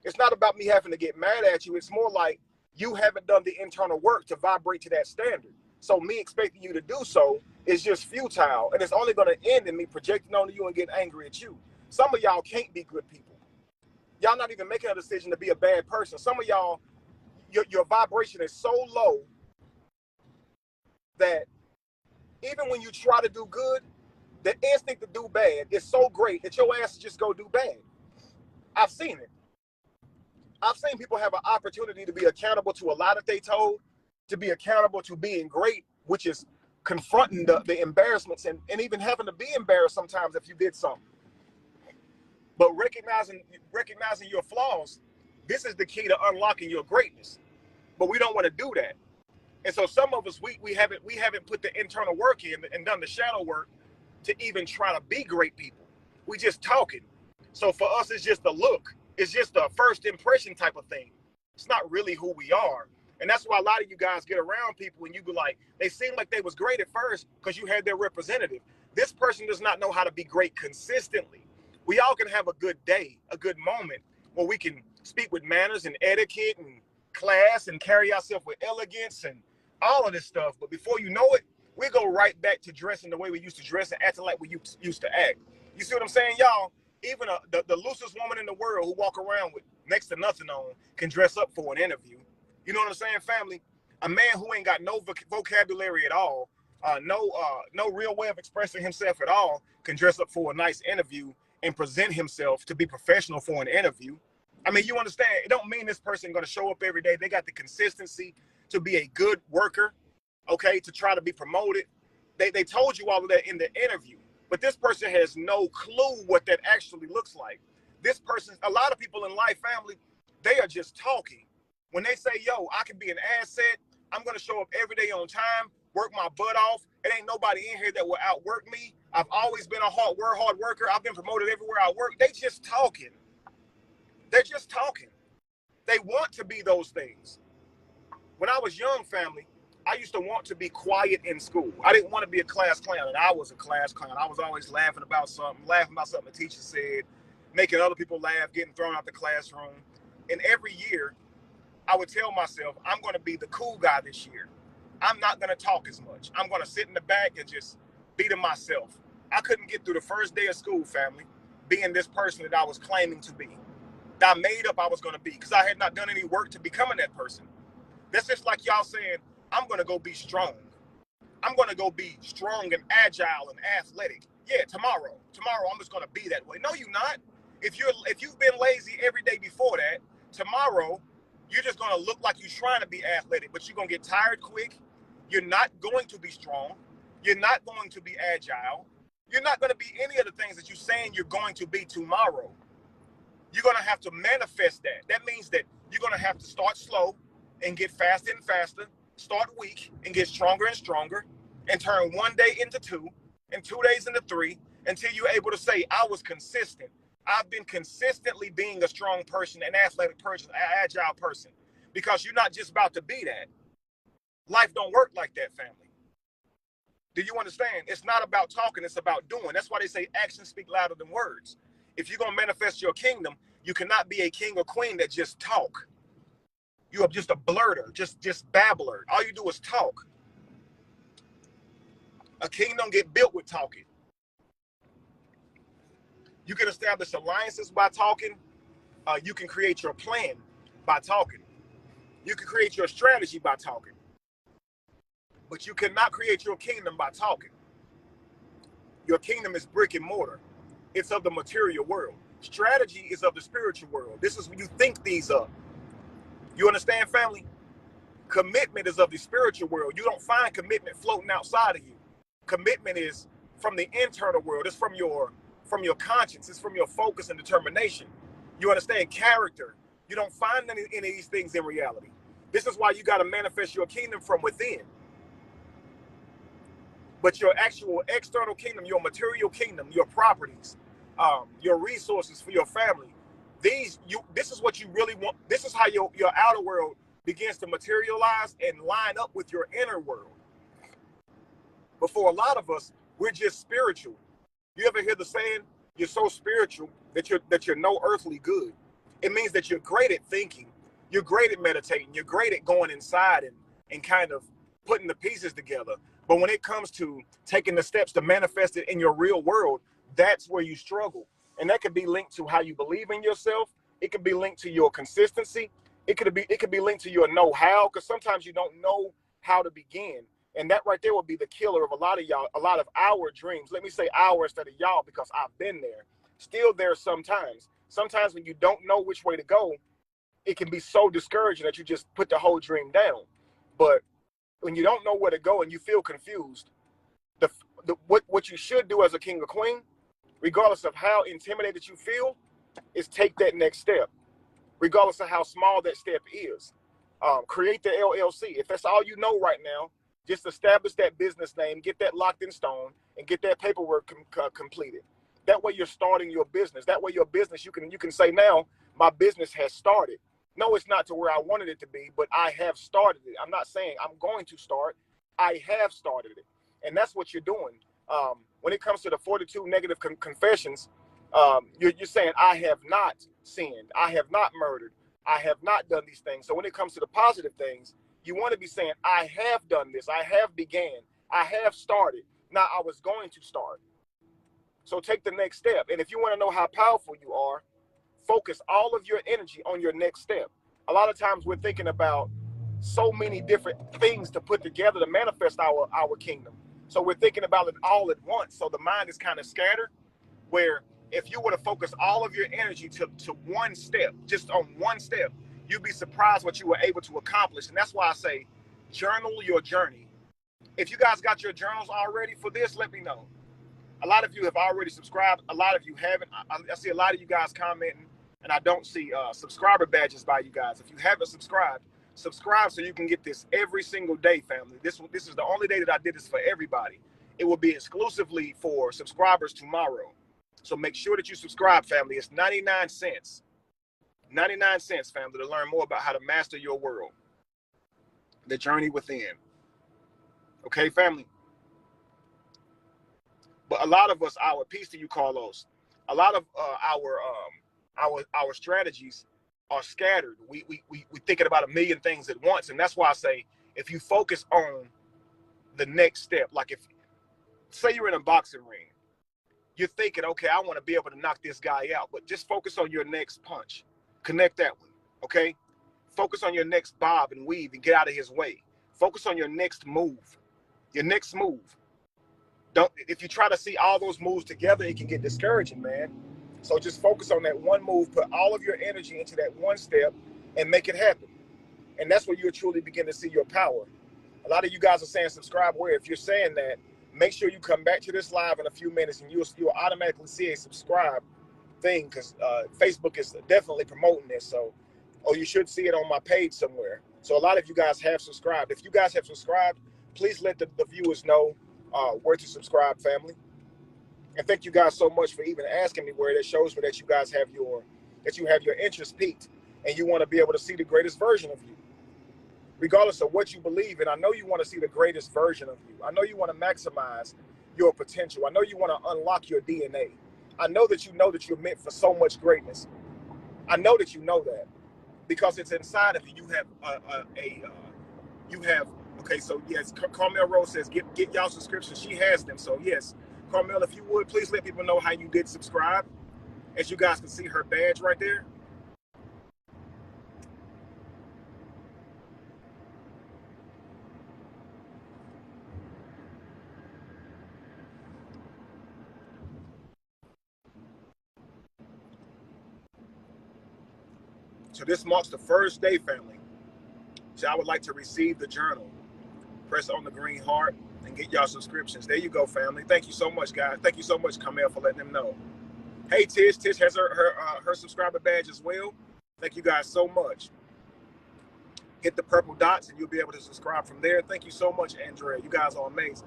It's not about me having to get mad at you. It's more like you haven't done the internal work to vibrate to that standard. So me expecting you to do so is just futile. And it's only going to end in me projecting onto you and getting angry at you. Some of y'all can't be good people. Y'all not even making a decision to be a bad person. Some of y'all, your vibration is so low that even when you try to do good, the instinct to do bad is so great that your ass just go do bad. I've seen it. I've seen people have an opportunity to be accountable to a lot that they told, to be accountable to being great, which is confronting the embarrassments and even having to be embarrassed sometimes if you did something. But recognizing your flaws, this is the key to unlocking your greatness. But we don't want to do that. And so some of us, we haven't put the internal work in and done the shadow work to even try to be great people. We just talking. So for us, it's just a look. It's just a first impression type of thing. It's not really who we are. And that's why a lot of you guys get around people and you be like, they seem like they was great at first because you had their representative. This person does not know how to be great consistently. We all can have a good day, a good moment where we can speak with manners and etiquette and class and carry ourselves with elegance and all of this stuff. But before you know it, we go right back to dressing the way we used to dress and acting like we used to act. You see what I'm saying, y'all? Even the loosest woman in the world who walk around with next to nothing on can dress up for an interview. You know what I'm saying, family? A man who ain't got no vocabulary at all, no real way of expressing himself at all, can dress up for a nice interview and present himself to be professional for an interview. I mean, you understand? It don't mean this person going to show up every day. They got the consistency to be a good worker, okay, to try to be promoted. They told you all of that in the interview, but this person has no clue what that actually looks like. This person, a lot of people in life, family, they are just talking. When they say, yo, I can be an asset, I'm going to show up every day on time, work my butt off. It ain't nobody in here that will outwork me. I've always been a hard worker. I've been promoted everywhere I work. They just talking. They're just talking. They want to be those things. When I was young, family, I used to want to be quiet in school. I didn't want to be a class clown, and I was a class clown. I was always laughing about something the teacher said, making other people laugh, getting thrown out the classroom. And every year, I would tell myself, I'm going to be the cool guy this year. I'm not going to talk as much. I'm going to sit in the back and just be to myself. I couldn't get through the first day of school, family, being this person that I was claiming to be. That I made up I was going to be because I had not done any work to becoming that person. That's just like y'all saying, I'm going to go be strong. I'm going to go be strong and agile and athletic. Yeah, tomorrow I'm just going to be that way. No, you're not. If you've been lazy every day before that, tomorrow you're just going to look like you're trying to be athletic, but you're going to get tired quick. You're not going to be strong. You're not going to be agile. You're not going to be any of the things that you're saying you're going to be tomorrow. You're going to have to manifest that. That means that you're going to have to start slow and get faster and faster, start weak and get stronger and stronger, and turn one day into two and 2 days into three until you're able to say, I was consistent. I've been consistently being a strong person, an athletic person, an agile person, because you're not just about to be that. Life don't work like that, family. Do you understand? It's not about talking, it's about doing. That's why they say actions speak louder than words. If you're going to manifest your kingdom, you cannot be a king or queen that just talk. You are just a blurter, just babbler. All you do is talk. A kingdom get built with talking. You can establish alliances by talking. You can create your plan by talking. You can create your strategy by talking. But you cannot create your kingdom by talking. Your kingdom is brick and mortar. It's of the material world. Strategy is of the spiritual world. This is when you think these up. You understand, family? Commitment is of the spiritual world. You don't find commitment floating outside of you. Commitment is from the internal world. It's from your conscience. It's from your focus and determination. You understand? Character. You don't find any of these things in reality. This is why you got to manifest your kingdom from within. But your actual external kingdom, your material kingdom, your properties, your resources for your family, this is what you really want. This is how your outer world begins to materialize and line up with your inner world. But for a lot of us, we're just spiritual. You ever hear the saying, you're so spiritual that you're no earthly good? It means that you're great at thinking. You're great at meditating. You're great at going inside and kind of putting the pieces together. But when it comes to taking the steps to manifest it in your real world, that's where you struggle. And that could be linked to how you believe in yourself. It could be linked to your consistency. It could be linked to your know-how, because sometimes you don't know how to begin. And that right there will be the killer of a lot of y'all, a lot of our dreams. Let me say our instead of y'all, because I've been there. Still there sometimes. Sometimes when you don't know which way to go, it can be so discouraging that you just put the whole dream down. But when you don't know where to go and you feel confused, what you should do as a king or queen, regardless of how intimidated you feel, is take that next step, regardless of how small that step is. Create the LLC. If that's all you know right now, just establish that business name, get that locked in stone, and get that paperwork completed. That way you're starting your business. That way your business, you can say now, my business has started. No, it's not to where I wanted it to be, but I have started it. I'm not saying I'm going to start. I have started it. And that's what you're doing. When it comes to the 42 negative confessions, you're saying, I have not sinned. I have not murdered. I have not done these things. So when it comes to the positive things, you want to be saying, I have done this. I have began. I have started. Now I was going to start. So take the next step. And if you want to know how powerful you are, focus all of your energy on your next step. A lot of times we're thinking about so many different things to put together to manifest our kingdom. So we're thinking about it all at once. So the mind is kind of scattered, where if you were to focus all of your energy to one step, just on one step, you'd be surprised what you were able to accomplish. And that's why I say, journal your journey. If you guys got your journals already for this, let me know. A lot of you have already subscribed. A lot of you haven't. I see a lot of you guys commenting, and I don't see subscriber badges by you guys. If you haven't subscribed, subscribe so you can get this every single day, family. This is the only day that I did this for everybody. It will be exclusively for subscribers tomorrow. So make sure that you subscribe, family. It's 99 cents. 99 cents, family, to learn more about how to master your world. The journey within. Okay, family? But a lot of us, our peace to you, Carlos. A lot of our strategies are scattered. We thinking about a million things at once, and that's why I say, if you focus on the next step, like if say you're in a boxing ring, you're thinking, okay, I want to be able to knock this guy out, but just focus on your next punch. Connect that one, okay? Focus on your next bob and weave and get out of his way. Focus on your next move. Your next move. If you try to see all those moves together, it can get discouraging, man. So just focus on that one move, put all of your energy into that one step and make it happen. And that's where you'll truly begin to see your power. A lot of you guys are saying subscribe where. If you're saying that, make sure you come back to this live in a few minutes and you'll automatically see a subscribe thing, because Facebook is definitely promoting this. So, or you should see it on my page somewhere. So a lot of you guys have subscribed. If you guys have subscribed, please let the viewers know where to subscribe, family. And thank you guys so much for even asking me where. That shows me that you guys have your interest peaked and you want to be able to see the greatest version of you, regardless of what you believe in. I know you want to see the greatest version of you. I know you want to maximize your potential. I know you want to unlock your DNA. I know that you're meant for so much greatness. I know that you know that because it's inside of you. You have. Okay, so yes, Carmel Rose says, get y'all subscriptions. She has them. So yes, Carmel, if you would, please let people know how you did subscribe. As you guys can see her badge right there. So this marks the first day, family. So I would like to receive the journal. Press on the green heart and get y'all subscriptions. There you go, family. Thank you so much, guys. Thank you so much, Camille, for letting them know. Hey, Tish. Tish has her subscriber badge as well. Thank you guys so much. Hit the purple dots and you'll be able to subscribe from there. Thank you so much, Andrea. You guys are amazing.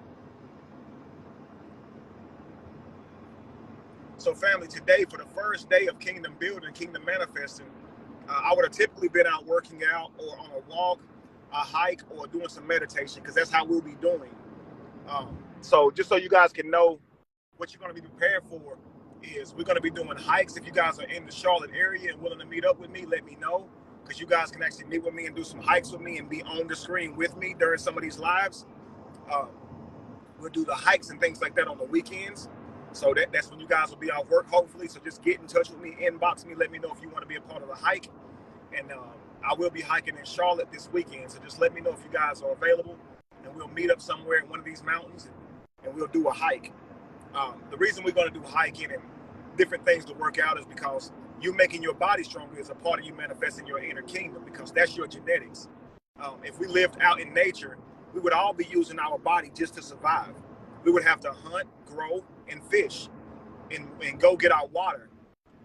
So, family, today, for the first day of Kingdom Building, Kingdom Manifesting, I would have typically been out working out or on a walk, a hike, or doing some meditation, because that's how we'll be doing. So just so you guys can know what you're going to be prepared for is we're going to be doing hikes. If you guys are in the Charlotte area and willing to meet up with me, let me know, because you guys can actually meet with me and do some hikes with me and be on the screen with me during some of these lives. We'll do the hikes and things like that on the weekends. So that's when you guys will be off work, hopefully. So just get in touch with me, inbox me, let me know if you want to be a part of the hike. And I will be hiking in Charlotte this weekend. So just let me know if you guys are available, and we'll meet up somewhere in one of these mountains and we'll do a hike. The reason we're going to do hiking and different things to work out is because you making your body stronger is a part of you manifesting your inner kingdom, because that's your genetics. If we lived out in nature, we would all be using our body just to survive. We would have to hunt, grow, and fish, and go get our water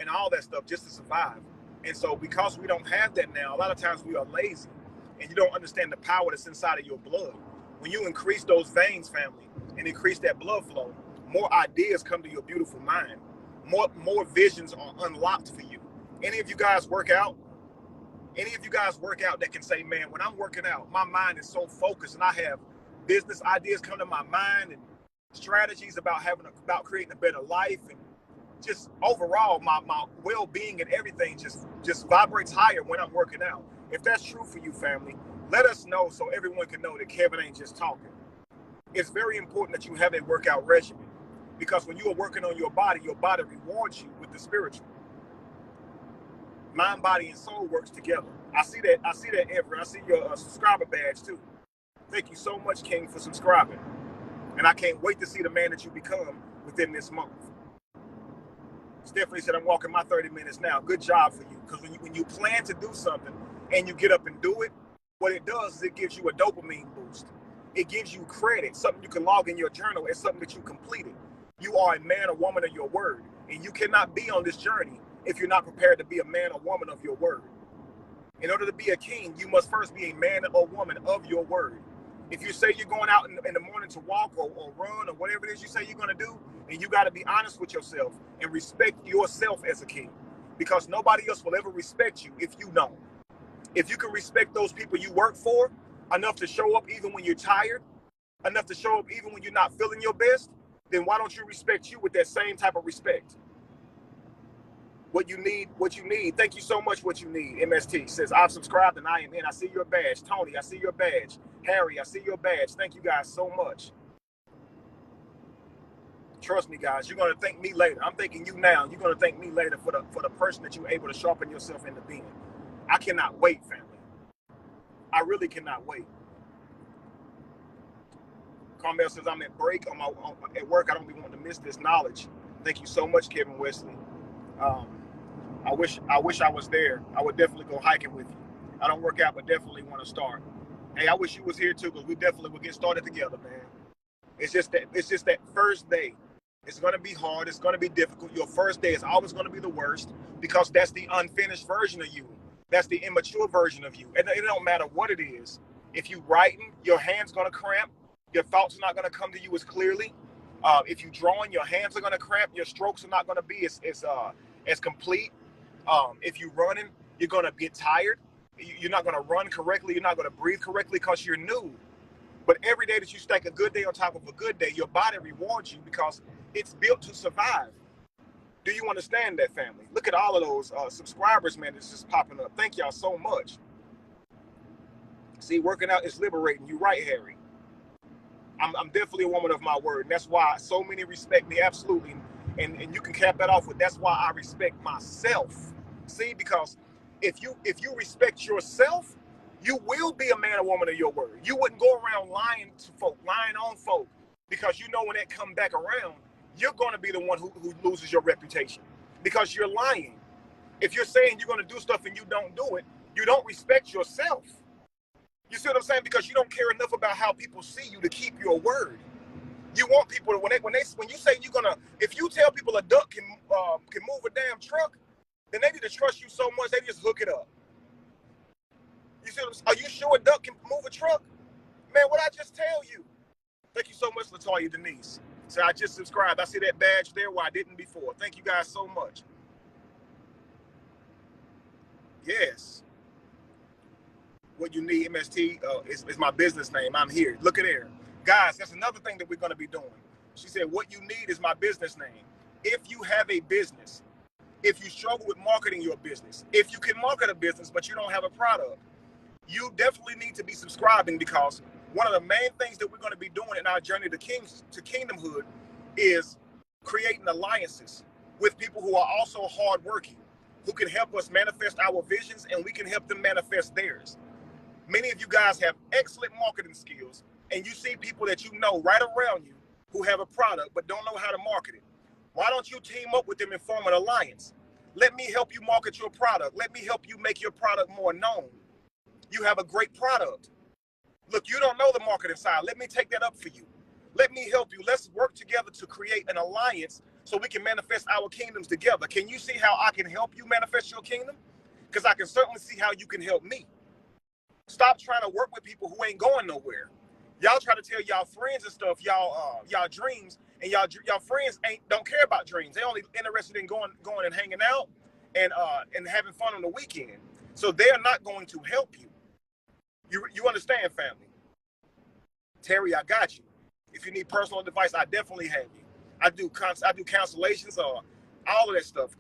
and all that stuff just to survive. And so because we don't have that now, a lot of times we are lazy, and you don't understand the power that's inside of your blood. When you increase those veins, family, and increase that blood flow, more ideas come to your beautiful mind. More visions are unlocked for you. Any of you guys work out? Any of you guys work out that can say, man, when I'm working out, my mind is so focused, and I have business ideas come to my mind, and strategies about creating a better life, and just overall my well-being and everything just vibrates higher when I'm working out. If that's true for you, family, let us know so everyone can know that Kevin ain't just talking. It's very important that you have a workout regimen, because when you are working on your body rewards you with the spiritual. Mind, body, and soul works together. I see that, Everett. I see your subscriber badge too. Thank you so much, King, for subscribing. And I can't wait to see the man that you become within this month. Stephanie said, I'm walking my 30 minutes now. Good job for you. Because when you plan to do something and you get up and do it, what it does is it gives you a dopamine boost. It gives you credit, something you can log in your journal as something that you completed. You are a man or woman of your word. And you cannot be on this journey if you're not prepared to be a man or woman of your word. In order to be a king, you must first be a man or woman of your word. If you say you're going out in the morning to walk or run or whatever it is you say you're going to do, then you got to be honest with yourself and respect yourself as a king, because nobody else will ever respect you if you don't. If you can respect those people you work for enough to show up even when you're tired, enough to show up even when you're not feeling your best, then why don't you respect you with that same type of respect? What you need. Thank you so much, what you need. MST says, I've subscribed and I am in. I see your badge. Tony, I see your badge. Harry, I see your badge. Thank you guys so much. Trust me, guys, you're going to thank me later. I'm thanking you now. You're going to thank me later for the person that you're able to sharpen yourself into being. I cannot wait, family. I really cannot wait. Carmel says, I'm at break at work. I don't be wanting to miss this knowledge. Thank you so much, Kevin Wesley. I wish I was there. I would definitely go hiking with you. I don't work out, but definitely want to start. Hey, I wish you was here too, because we definitely would get started together, man. It's just that first day. It's going to be hard. It's going to be difficult. Your first day is always going to be the worst, because that's the unfinished version of you. That's the immature version of you. And it don't matter what it is. If you writing, your hand's going to cramp. Your thoughts are not going to come to you as clearly. If you drawing, your hands are going to cramp. Your strokes are not going to be as complete. If you're running, you're going to get tired. You're not going to run correctly. You're not going to breathe correctly because you're new. But every day that you stack a good day on top of a good day, your body rewards you because it's built to survive. Do you understand that, family? Look at all of those subscribers, man, that's just popping up. Thank y'all so much. See, working out is liberating. You're right, Harry. I'm definitely a woman of my word. And that's why so many respect me, absolutely. And you can cap that off with, that's why I respect myself. See, because if you respect yourself, you will be a man or woman of your word. You wouldn't go around lying to folk, lying on folk, because you know when that come back around, you're going to be the one who loses your reputation because you're lying. If you're saying you're going to do stuff and you don't do it, you don't respect yourself. You see what I'm saying? Because you don't care enough about how people see you to keep your word. You want people to, when you say you're gonna, if you tell people a duck can move a damn truck, then they need to trust you so much they just hook it up. You see what I'm saying? Are you sure a duck can move a truck? Man, what I just tell you? Thank you so much, Latoya Denise. So I just subscribed. I see that badge there where I didn't before. Thank you guys so much. Yes. What you need, MST, is my business name. I'm here. Look at there. Guys, that's another thing that we're going to be doing. She said, what you need is my business name. If you have a business, if you struggle with marketing your business, if you can market a business but you don't have a product, you definitely need to be subscribing, because one of the main things that we're going to be doing in our journey to kingdomhood is creating alliances with people who are also hardworking, who can help us manifest our visions, and we can help them manifest theirs. Many of you guys have excellent marketing skills, and you see people that you know right around you who have a product but don't know how to market it. Why don't you team up with them and form an alliance? Let me help you market your product. Let me help you make your product more known. You have a great product. Look, you don't know the marketing side. Let me take that up for you. Let me help you. Let's work together to create an alliance so we can manifest our kingdoms together. Can you see how I can help you manifest your kingdom? Because I can certainly see how you can help me. Stop trying to work with people who ain't going nowhere. Y'all try to tell y'all friends and stuff, y'all dreams, and y'all friends don't care about dreams. They only interested in going and hanging out and having fun on the weekend. So they're not going to help you. You understand, family? Terry, I got you. If you need personal advice, I definitely have you. I do cancellations, all of that stuff.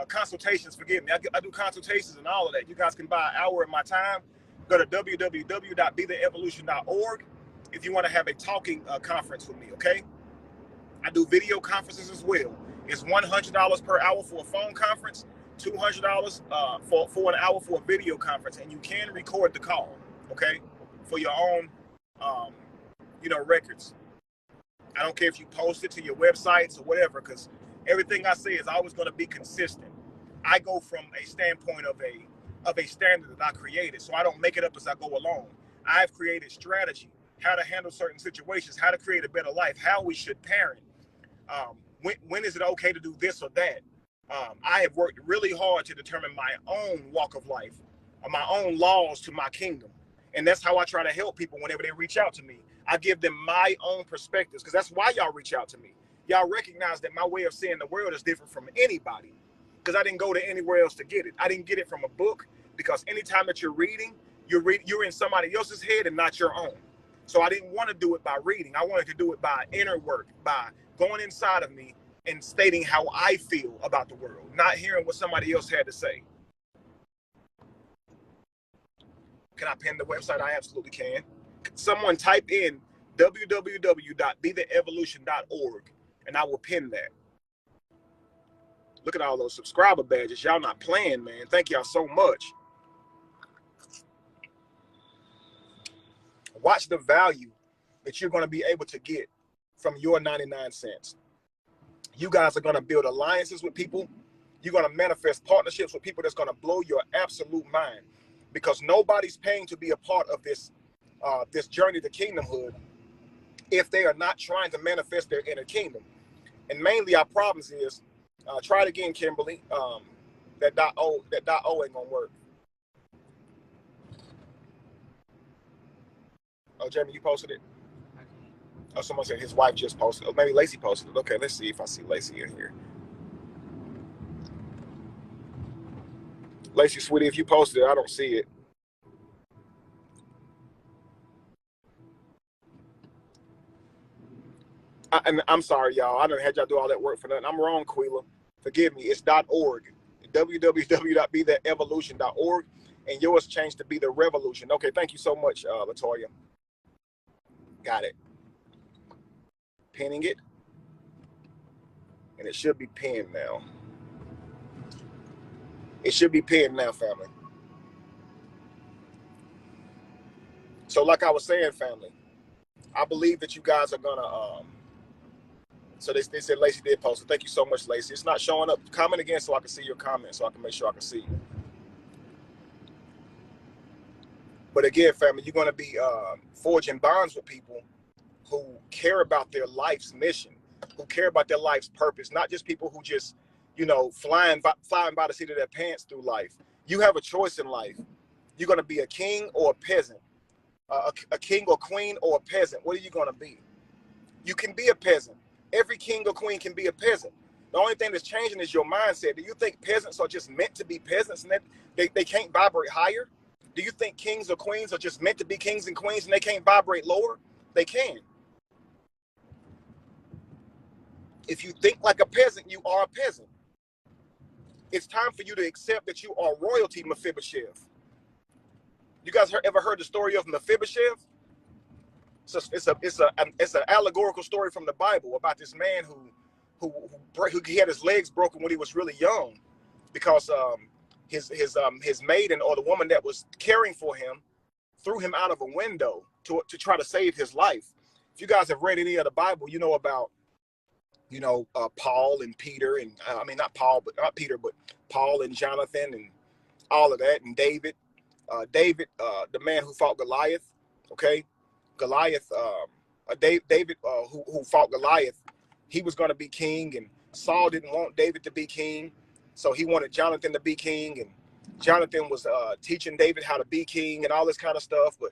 Consultations, forgive me. I do consultations and all of that. You guys can buy an hour of my time. Go to www.betheevolution.org if you want to have a talking conference with me, okay? I do video conferences as well. It's $100 per hour for a phone conference, $200 for an hour for a video conference, and you can record the call, okay, for your own, records. I don't care if you post it to your websites or whatever, because everything I say is always going to be consistent. I go from a standpoint of a standard that I created, so I don't make it up as I go along. I've created strategy, how to handle certain situations, how to create a better life, how we should parent. When is it okay to do this or that? I have worked really hard to determine my own walk of life, my own laws to my kingdom. And that's how I try to help people whenever they reach out to me. I give them my own perspectives, because that's why y'all reach out to me. Y'all recognize that my way of seeing the world is different from anybody, because I didn't go to anywhere else to get it. I didn't get it from a book, because anytime that you're reading, you're in somebody else's head and not your own. So I didn't want to do it by reading. I wanted to do it by inner work, by going inside of me and stating how I feel about the world, not hearing what somebody else had to say. Can I pin the website? I absolutely can. Someone type in www.betheevolution.org and I will pin that. Look at all those subscriber badges. Y'all not playing, man. Thank y'all so much. Watch the value that you're going to be able to get from your 99 cents. You guys are going to build alliances with people. You're going to manifest partnerships with people that's going to blow your absolute mind, because nobody's paying to be a part of this this journey to kingdomhood if they are not trying to manifest their inner kingdom. And mainly our problems is, try it again, Kimberly. That .o ain't gonna work. Oh, Jeremy, you posted it? Oh, someone said his wife just posted it. Oh, maybe Lacey posted it. Okay, let's see if I see Lacey in here. Lacey, sweetie, if you posted it, I don't see it. And I'm sorry, y'all. I done had y'all do all that work for nothing. I'm wrong, Quila. Forgive me. It's .org. www.betheevolution.org. And yours changed to Be the Revolution. Okay, thank you so much, Latoya. Got it. Pinning it. And it should be pinned now. It should be pinned now, family. So like I was saying, family, I believe that you guys are gonna so they said Lacey did post it. Thank you so much, Lacey. It's not showing up. Comment again so I can see your comment, so I can make sure I can see you. But again, family, you're gonna be forging bonds with people who care about their life's mission, who care about their life's purpose, not just people who just, flying by the seat of their pants through life. You have a choice in life. You're gonna be a king or a peasant, a king or queen or a peasant. What are you gonna be? You can be a peasant. Every king or queen can be a peasant. The only thing that's changing is your mindset. Do you think peasants are just meant to be peasants and that they can't vibrate higher? Do you think kings or queens are just meant to be kings and queens and they can't vibrate lower? They can. If you think like a peasant, you are a peasant. It's time for you to accept that you are royalty, Mephibosheth. You guys ever heard the story of Mephibosheth? It's an allegorical story from the Bible about this man who had his legs broken when he was really young, because his maiden, or the woman that was caring for him, threw him out of a window to try to save his life. If you guys have read any of the Bible, you know about you know, Paul and Peter, and I mean, not Peter, but Paul and Jonathan and all of that, and David. David, the man who fought Goliath, okay? Goliath, David, who fought Goliath, he was going to be king, and Saul didn't want David to be king, so he wanted Jonathan to be king, and Jonathan was teaching David how to be king and all this kind of stuff, but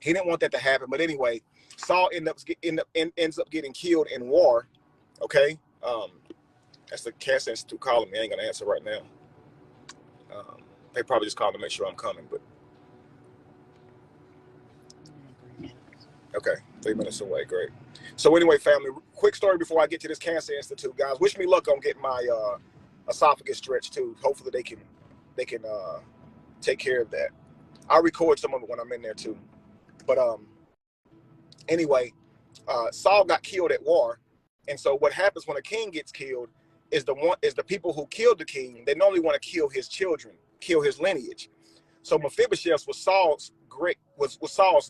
he didn't want that to happen. But anyway, Saul ends up getting killed in war, okay? That's the Cass Institute calling me. I ain't going to answer right now. They probably just called to make sure I'm coming, but okay, 3 minutes away, great. So anyway, family, quick story before I get to this Cancer Institute, guys. Wish me luck on getting my esophagus stretched too. Hopefully they can take care of that. I'll record some of it when I'm in there too. But anyway, Saul got killed at war, and so what happens when a king gets killed is the people who killed the king. They normally want to kill his children, kill his lineage. So Mephibosheth was Saul's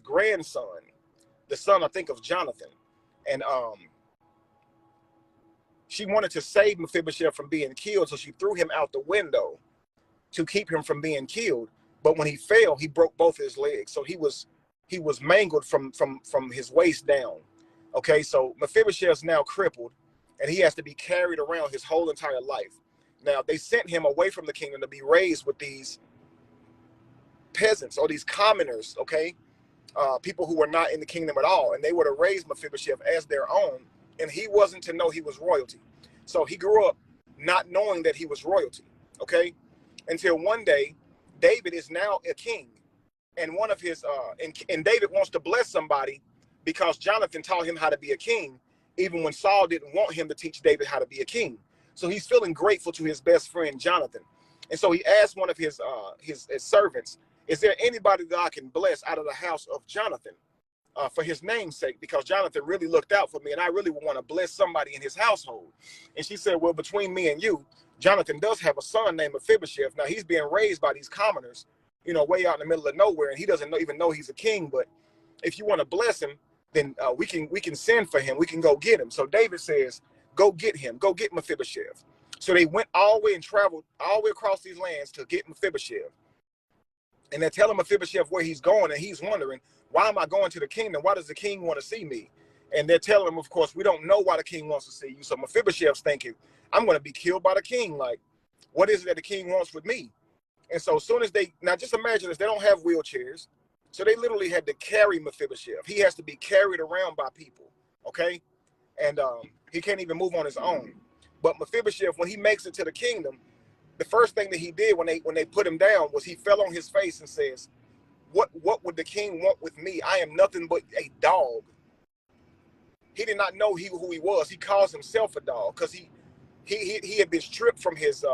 grandson, the son, I think, of Jonathan, and she wanted to save Mephibosheth from being killed, so she threw him out the window to keep him from being killed. But when he fell, he broke both his legs, so he was mangled from his waist down. Okay, so Mephibosheth's now crippled, and he has to be carried around his whole entire life. Now they sent him away from the kingdom to be raised with these peasants or these commoners, okay, people who were not in the kingdom at all, and they would have raised Mephibosheth as their own, and he wasn't to know he was royalty. So he grew up not knowing that he was royalty, okay, until one day David is now a king, and one of his and David wants to bless somebody because Jonathan taught him how to be a king, even when Saul didn't want him to teach David how to be a king. So he's feeling grateful to his best friend Jonathan, and so he asked one of his servants, is there anybody that I can bless out of the house of Jonathan for his name's sake? Because Jonathan really looked out for me, and I really would want to bless somebody in his household. And she said, well, between me and you, Jonathan does have a son named Mephibosheth. Now, he's being raised by these commoners, you know, way out in the middle of nowhere, and he doesn't even know he's a king. But if you want to bless him, then we can send for him. We can go get him. So David says, go get him. Go get Mephibosheth. So they went all the way and traveled all the way across these lands to get Mephibosheth. And they're telling Mephibosheth where he's going, and he's wondering, why am I going to the kingdom? Why does the king want to see me? And they're telling him, of course, we don't know why the king wants to see you. So Mephibosheth's thinking, I'm going to be killed by the king. Like, what is it that the king wants with me? And so as soon as now just imagine this, they don't have wheelchairs. So they literally had to carry Mephibosheth. He has to be carried around by people, okay? And he can't even move on his own. But Mephibosheth, when he makes it to the kingdom, the first thing that he did when they put him down was he fell on his face and says, what would the king want with me? I am nothing but a dog. He did not know who he was. He calls himself a dog because he had been stripped from his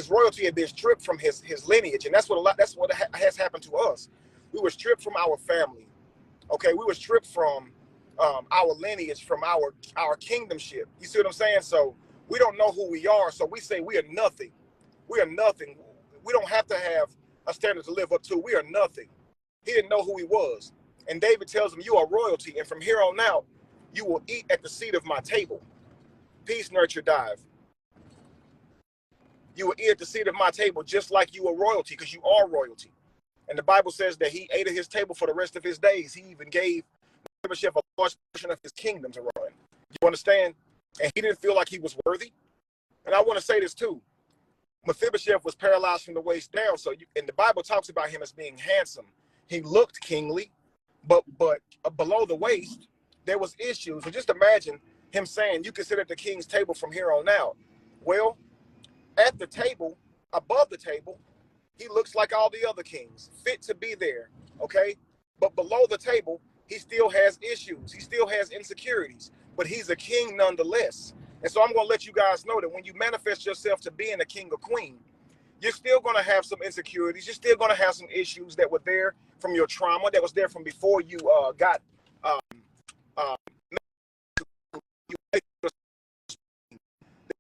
royalty, had been stripped from his lineage. And that's what has happened to us. We were stripped from our family. Okay, we were stripped from our lineage, from our kingdomship. You see what I'm saying? So we don't know who we are. So we say we are nothing. We are nothing. We don't have to have a standard to live up to. We are nothing. He didn't know who he was. And David tells him, you are royalty. And from here on out, you will eat at the seat of my table. Peace, nurture, dive. You will eat at the seat of my table just like you are royalty, because you are royalty. And the Bible says that he ate at his table for the rest of his days. He even gave Mephibosheth a large portion of his kingdom to run. You understand? And he didn't feel like he was worthy. And I want to say this too. Mephibosheth was paralyzed from the waist down. So, and the Bible talks about him as being handsome. He looked kingly, but below the waist, there was issues. So just imagine him saying, you can sit at the king's table from here on out. Well, at the table, above the table, he looks like all the other kings, fit to be there, okay? But below the table, he still has issues. He still has insecurities, but he's a king nonetheless. And so I'm going to let you guys know that when you manifest yourself to being a king or queen, you're still going to have some insecurities. You're still going to have some issues that were there from your trauma, that was there from before you got it's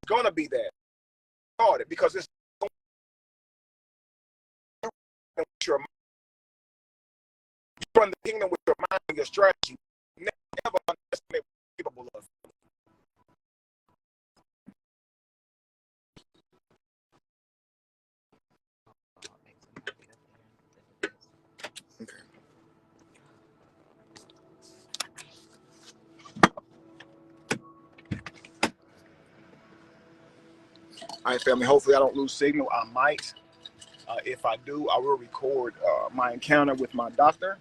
going to be that. Because it's your mind. You run the kingdom with your mind and your strategy. Never underestimate what you're capable of. All right, family. Hopefully, I don't lose signal. I might. If I do, I will record my encounter with my doctor,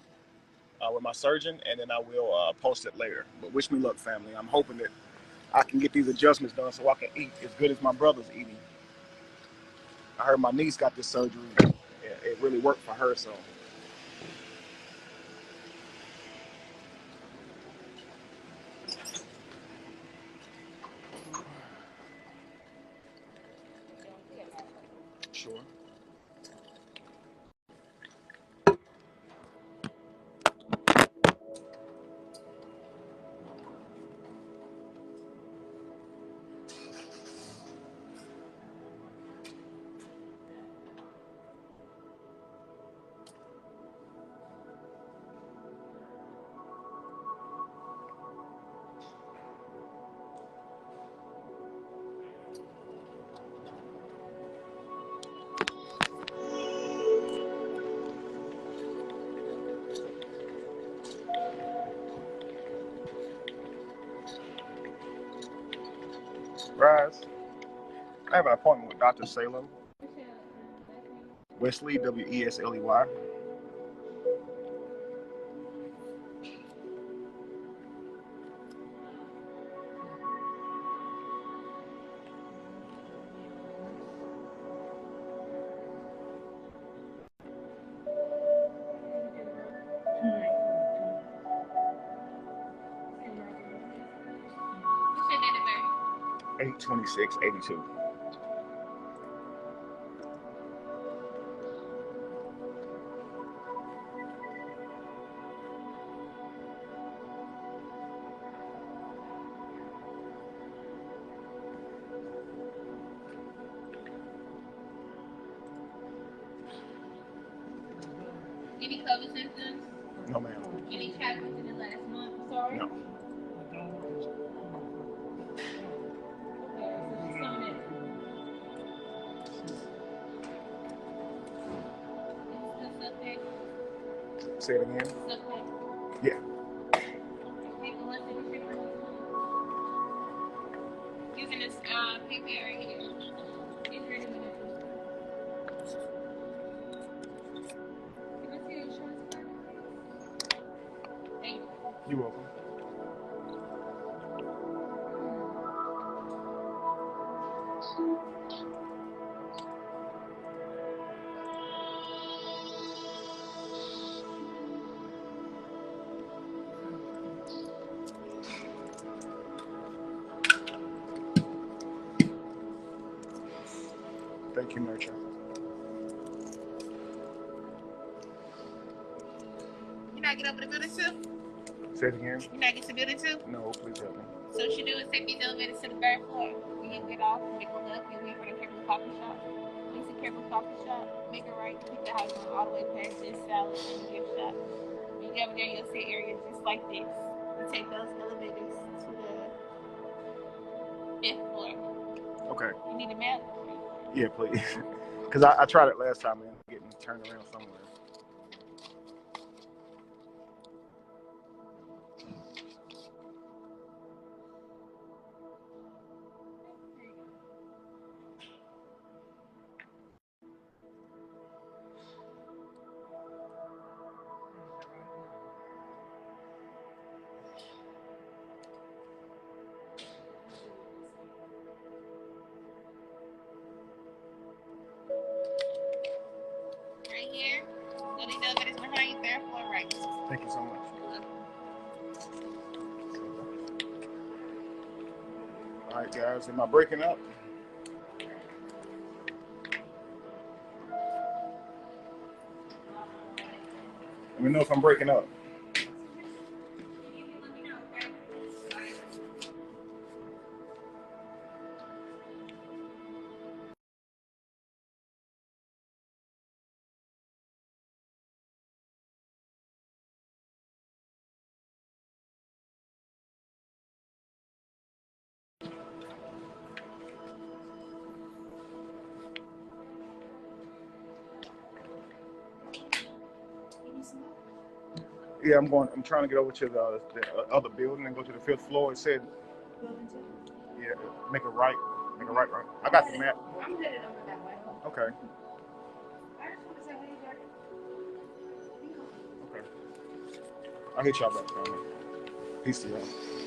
with my surgeon, and then I will post it later. But wish me luck, family. I'm hoping that I can get these adjustments done so I can eat as good as my brother's eating. I heard my niece got this surgery. It really worked for her, so. Sure. Rise. I have an appointment with Dr. Salem. Wesley, W-E-S-L-E-Y. What's your date of birth? 8/26/82. Any COVID symptoms? No, ma'am. Any travel within the last month? Sorry? No. Okay, so she's coming in. Is this okay? Say it again. Is this okay? Yeah. Okay, well, let's take a picture. Using this paper right here. It's ready to go. Can I see your insurance card? Thank you. You're welcome. Thank you, Nurture. You not get over the building too? Say it again. You not get to the building too? No, please help me. So what you do is take these elevators to the third floor. When you get off, make a left, you'll be for the Careful Coffee Shop. When you see Careful Coffee Shop, make a right, keep the house on all the way past this salad and gift shop. When you get over there, you'll see areas just like this. You take those elevators to the 5th floor. Okay. You need a map? Yeah, please. Because I tried it last time and getting turned around somewhere. Right here. So these elevators behind you, 3rd floor, right. Thank you so much. All right, guys. Am I breaking up? Let me know if I'm breaking up. Yeah, I'm trying to get over to the other building and go to the 5th floor. It said, yeah, make a right. Make a right, right. I got the map. I'm headed over that way. Okay. I just want to say, hey, Jordan. Okay. I'll hit y'all back. Peace to y'all.